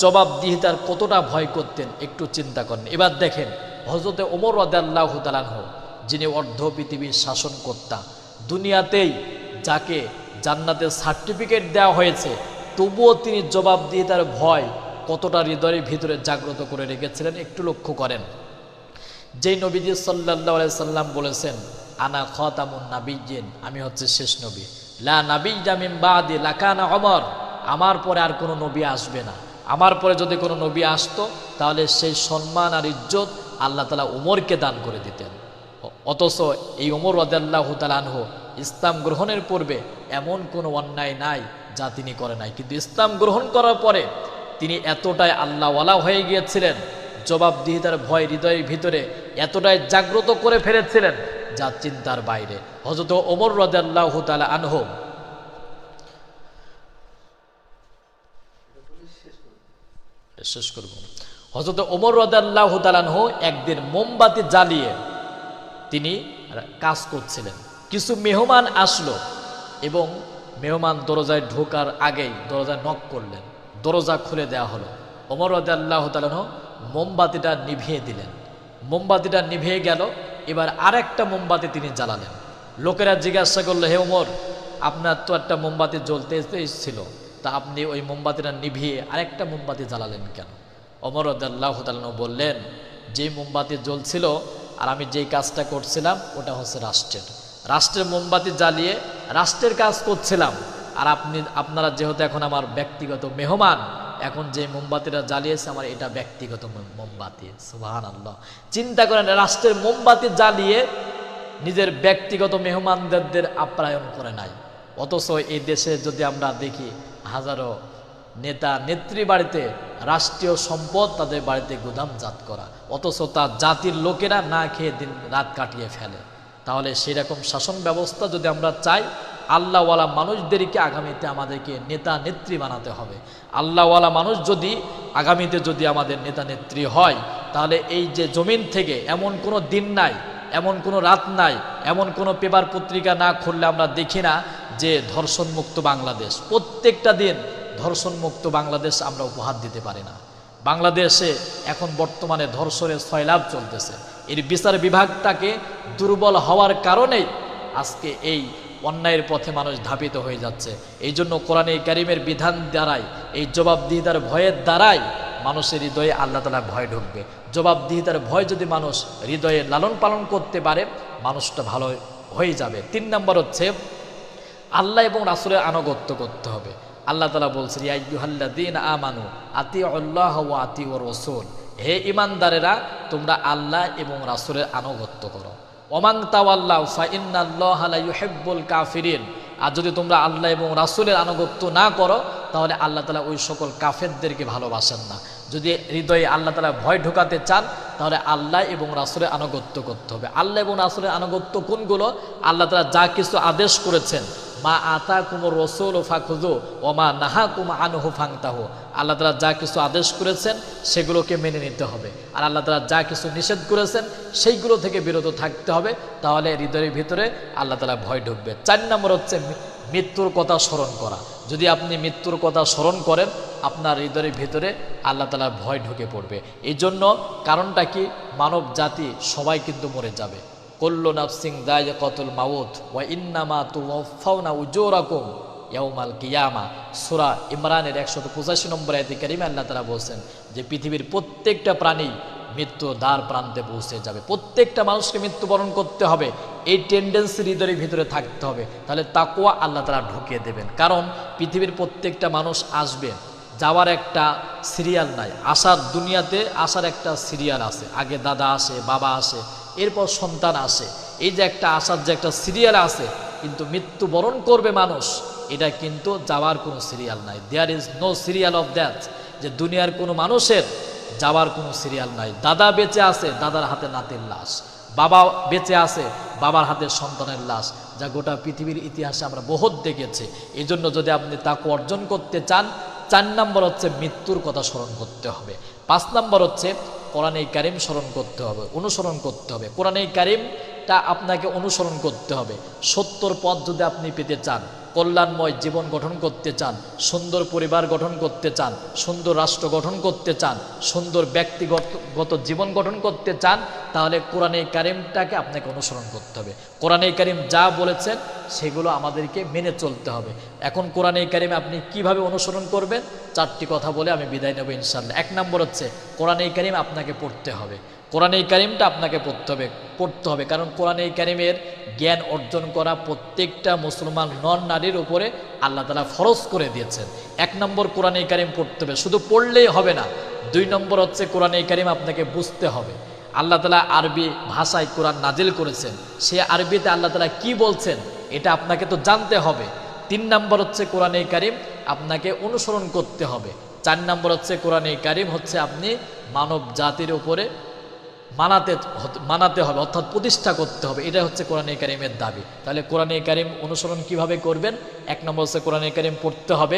জবাবদিহিতার কতটা ভয় করতেন একটু চিন্তা করেন। এবার দেখেন হযরতে ওমর রাদিয়াল্লাহু তাআলা আনহু, যিনি অর্ধ পৃথিবীর শাসনকর্তা, দুনিয়াতেই যাকে জান্নাতের সার্টিফিকেট দেওয়া হয়েছে, তবুও তিনি জবাবদিহিতার ভয় কতটা হৃদয়ের ভিতরে জাগ্রত করে রেখেছিলেন একটু লক্ষ্য করেন। যেই নবীজি সাল্লাল্লাহু আলাইহি সাল্লাম বলেছেন আনা খাতামুন নাবিয়্যিন, আমি হচ্ছে শেষ নবী, লা নাবিয়্যা মিন বাদি লাকানা ওমর, আমার পরে আর কোনো নবী আসবে না, আমার পরে যদি কোনো নবী আসতো তাহলে সেই সম্মান আর ইজ্জত আল্লাহ তাআলা ওমরকে দান করে দিতেন। অথচ এই ওমর রাদিয়াল্লাহু তাআলা আনহু ইসলাম গ্রহণের পূর্বে এমন কোনো অন্যায় নাই যা তিনি করে নাই, কিন্তু ইসলাম গ্রহণ করার পরে তিনি এতটাই আল্লাহওয়ালা হয়ে গিয়েছিলেন, জবাবদিহিতার ভয় হৃদয়ের ভিতরে এতটাই জাগ্রত করে ফেলেছিলেন যা চিন্তার বাইরে। হযরত ওমর রাদিয়াল্লাহু তাআলা আনহু শেষ করব। হযরত ওমর রাদিয়াল্লাহু তাআলা আনহু একদিন মোমবাতি জ্বালিয়ে তিনি কাজ করছিলেন। কিছু মেহমান আসলো এবং মেহমান দরজায় ঢোকার আগেই দরজায় নক করলেন, দরজা খুলে দেওয়া হলো। ওমর রাদিয়াল্লাহু তাআলা আনহু মোমবাতিটা নিভিয়ে দিলেন, মোমবাতিটা নিভিয়ে গেল, এবার আরেকটা মোমবাতি তিনি জ্বালালেন। লোকেরা জিজ্ঞাসা করলো, হে ওমর, আপনার তো একটা মোমবাতি জ্বলতে ছিল, তা আপনি ওই মোমবাতিটা নিভিয়ে আরেকটা মোমবাতি জ্বালালেন কেন? ওমর রাদিয়াল্লাহু তাআলা আনহু বললেন, যেই মোমবাতি জ্বলছিল আর আমি যেই কাজটা করছিলাম ওটা হচ্ছে রাষ্ট্রের মোমবাতি জ্বালিয়ে রাষ্ট্রের কাজ করছিলাম, আর আপনারা যেহেতু এখন আমার ব্যক্তিগত মেহমান, এখন যে মোমবাতিটা জ্বালিয়েছে আমার এটা ব্যক্তিগত মোমবাতি। সুবহানাল্লাহ। চিন্তা করেন, রাষ্ট্রের মোমবাতি জ্বালিয়ে নিজের ব্যক্তিগত মেহমানদের আপ্যায়ন করে নাই। অথচ এই দেশে যদি আমরা দেখি হাজারো নেতা নেত্রী বাড়িতে রাষ্ট্রীয় সম্পদ তাদের বাড়িতে গুদামজাত করা, অথচ তার জাতির লোকেরা না খেয়ে দিন রাত কাটিয়ে ফেলে। তাহলে সেরকম শাসন ব্যবস্থা যদি আমরা চাই, আল্লাহওয়ালা মানুষদেরকে আগামীতে আমাদেরকে নেতা নেত্রী বানাতে হবে। আল্লাহওয়ালা মানুষ যদি আগামীতে যদি আমাদের নেতা নেত্রী হয়, তাহলে এই যে জমিন থেকে এমন কোনো দিন নাই, এমন কোনো রাত নাই, এমন কোনো পেপার পত্রিকা না খুললে আমরা দেখি না যে ধর্ষণমুক্ত বাংলাদেশ। প্রত্যেকটা দিন ধর্ষণমুক্ত বাংলাদেশ আমরা উপহার দিতে পারি না। বাংলাদেশে এখন বর্তমানে ধর্ষণের সয়লাভ চলতেছে। এর বিচার বিভাগটাকে দুর্বল হওয়ার কারণেই আজকে এই অন্যায়ের পথে মানুষ ধাবিত হয়ে যাচ্ছে। এই জন্য কোরআনে কারিমের বিধান দ্বারাই, এই জবাবদিহিতার ভয়ের দ্বারাই মানুষের হৃদয়ে আল্লাহ তাআলা ভয় ঢুকবে। জবাবদিহিতার ভয় যদি মানুষ হৃদয়ে লালন পালন করতে পারে, মানুষটা ভালো হয়ে যাবে। 3 নম্বর হচ্ছে আল্লাহ এবং রাসূলের আনুগত্য করতে হবে। আল্লাহ তাআলা বলছেন, ইয়া আইয়ুহাল্লাযীনা আমানু আতিউল্লাহ ওয়া আতিউর রাসূল, হে ঈমানদারেরা তোমরা আল্লাহ এবং রাসূলের আনুগত্য করো। ওমান তাওয়াল্লাউ ফা ইন্নাল্লাহা লা ইউহিব্বুল কাফিরিন, আর যদি তোমরা আল্লাহ এবং রাসূলের আনুগত্য না করো তাহলে আল্লাহ তাআলা ওই সকল কাফেরদেরকে ভালোবাসেন না। যদি হৃদয়ে আল্লাহ তাআলা ভয় ঢোকাতে চান তাহলে আল্লাহ এবং রাসূলের আনুগত্য করতে হবে। আল্লাহ এবং রাসূলের আনুগত্য কোনগুলো? আল্লাহ তাআলা যা কিছু আদেশ করেছেন, মা আতাকুমুর রাসূলু ফাখুযু ওয়া মা নাহাকুম আনহু ফান্তাহু, আল্লাহ তাআলা যা কিছু আদেশ করেছেন সেগুলোকে মেনে নিতে হবে, আর আল্লাহ তাআলা যা কিছু নিষেধ করেছেন সেইগুলো থেকে বিরত থাকতে হবে। তাহলে হৃদয়ের ভিতরে আল্লাহ তাআলা ভয় ঢুকবে। 4 নম্বর হচ্ছে মৃত্যুর কথা স্মরণ করা। যদি আপনি মৃত্যুর কথা স্মরণ করেন, আপনার হৃদয়ের ভিতরে আল্লাহ তাআলার ভয় ঢুকে পড়বে। এই জন্য কারণটা কি? মানব জাতি সবাই কিন্তু মরে যাবে। কুল্লু নাফসিন যায়িকাতুল মাউত ওয়া ইন্নামা তুওয়াফাউনা উজুরাকুম ইয়াউমাল কিয়ামা। সূরা ইমরানের 185 নম্বর আয়াতে কারিমে আল্লাহ তাআলা বলেন যে পৃথিবীর প্রত্যেকটা প্রাণী মৃত্যু দ্বার প্রান্তে পৌঁছে যাবে, প্রত্যেকটা মানুষকে মৃত্যুবরণ করতে হবে। এই টেন্ডেন্সি হৃদয়ের ভিতরে থাকতে হবে, তাহলে তাকওয়া আল্লাহ তাআলা ঢুকিয়ে দেবেন। কারণ পৃথিবীর প্রত্যেকটা মানুষ আসবে, যাওয়ার একটা সিরিয়াল নাই। আসার দুনিয়াতে আসার একটা সিরিয়াল আছে, আগে দাদা আসে, বাবা আসে, এরপর সন্তান আসে। এই যে একটা আসার যে একটা সিরিয়াল আছে, কিন্তু মৃত্যুবরণ করবে মানুষ, এটা কিন্তু যাওয়ার কোনো সিরিয়াল নাই। There is no serial of that, যে দুনিয়ার কোনো মানুষের যাওয়ার কোনো সিরিয়াল নাই। দাদা বেঁচে আছে, দাদার হাতে নাতির লাশ, বাবা বেঁচে আছে, বাবার হাতে সন্তানের লাশ, যা গোটা পৃথিবীর ইতিহাসে আমরা বহুত দেখেছি। এই জন্য যদি আপনি তাকে অর্জন করতে চান, 4 নম্বর হচ্ছে মৃত্যুর কথা স্মরণ করতে হবে। 5 নম্বর হচ্ছে কোরআনে কারিম স্মরণ করতে হবে, অনুসরণ করতে হবে। কোরআনে কারিমটা আপনাকে অনুসরণ করতে হবে। সত্যর পথ যদি আপনি পেতে চান, কল্যাণময় জীবন গঠন করতে চান, সুন্দর পরিবার গঠন করতে চান, সুন্দর রাষ্ট্র গঠন করতে চান, সুন্দর ব্যক্তিগত জীবন গঠন করতে চান, তাহলে কোরআনে কারিমটাকে আপনাকে অনুসরণ করতে হবে। কোরআনে কারিম যা বলেছেন সেগুলো আমাদেরকে মেনে চলতে হবে। এখন কোরআনে কারিম আপনি কিভাবে অনুসরণ করবেন, 4টি কথা বলে আমি বিদায় নেব ইনশাআল্লাহ। 1 নম্বর হচ্ছে কোরআনে কারিম আপনাকে পড়তে হবে। কোরআনে কারিমটা আপনাকে পড়তে হবে, কারণ কোরআনে কারিমের জ্ঞান অর্জন করা প্রত্যেকটা মুসলমান নন নারীর উপরে আল্লাহ তাআলা ফরজ করে দিয়েছেন। 1 নম্বর কোরআনে কারিম পড়তে হবে, শুধু পড়লেই হবে না। 2 নম্বর হচ্ছে কোরআনে কারিম আপনাকে বুঝতে হবে। আল্লাহ তাআলা আরবি ভাষায় কোরআন নাজিল করেছেন, সে আরবিতে আল্লাহ তাআলা কি বলছেন এটা আপনাকে তো জানতে হবে। 3 নম্বর হচ্ছে কোরআনে কারিম আপনাকে অনুসরণ করতে হবে। 4 নম্বর হচ্ছে কোরআনে কারিম হচ্ছে আপনি মানব জাতির উপরে মানাতে হবে, অর্থাৎ প্রতিষ্ঠা করতে হবে। এটা হচ্ছে কোরআনে কারিমের দাবি। তাহলে কোরআনে কারিম অনুসরণ কিভাবে করবেন? 1 নম্বর হচ্ছে কোরআনে কারিম পড়তে হবে,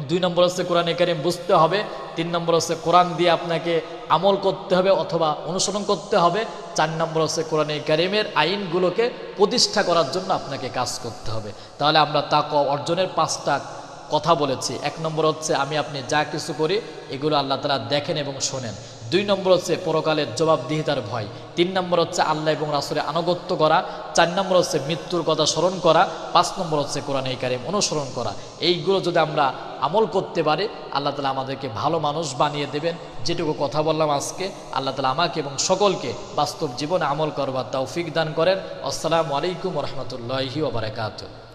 2 নম্বর হচ্ছে কোরআনে কারিম বুঝতে হবে, 3 নম্বর হচ্ছে কোরআন দিয়ে আপনাকে আমল করতে হবে অথবা অনুসরণ করতে হবে, 4 নম্বর হচ্ছে কোরআনে কারিমের আইনগুলোকে প্রতিষ্ঠা করার জন্য আপনাকে কাজ করতে হবে। তাহলে আমরা তাকওয়া অর্জনের 5টা কথা বলেছি। 1 নম্বর হচ্ছে আমি আপনি যা কিছু করি এগুলো আল্লাহ তাআলা দেখেন এবং শোনেন। 2 নম্বর হচ্ছে পরকালের জবাবদিহিতার ভয়। 3 নম্বর হচ্ছে আল্লাহ এবং রাসূলের আনুগত্য করা। 4 নম্বর হচ্ছে মৃত্যুর কথা স্মরণ করা। 5 নম্বর হচ্ছে কোরআনে কারিম অনুসরণ করা। এইগুলো যদি আমরা আমল করতে পারি, আল্লাহ তাআলা আমাদেরকে ভালো মানুষ বানিয়ে দেবেন। যেটুকু কথা বললাম আজকে, আল্লাহ তাআলা আমাকে এবং সকলকে বাস্তব জীবনে আমল করবার তৌফিক দান করেন। আসসালামু আলাইকুম ওয়া রাহমাতুল্লাহি ওয়া বারাকাতুহু।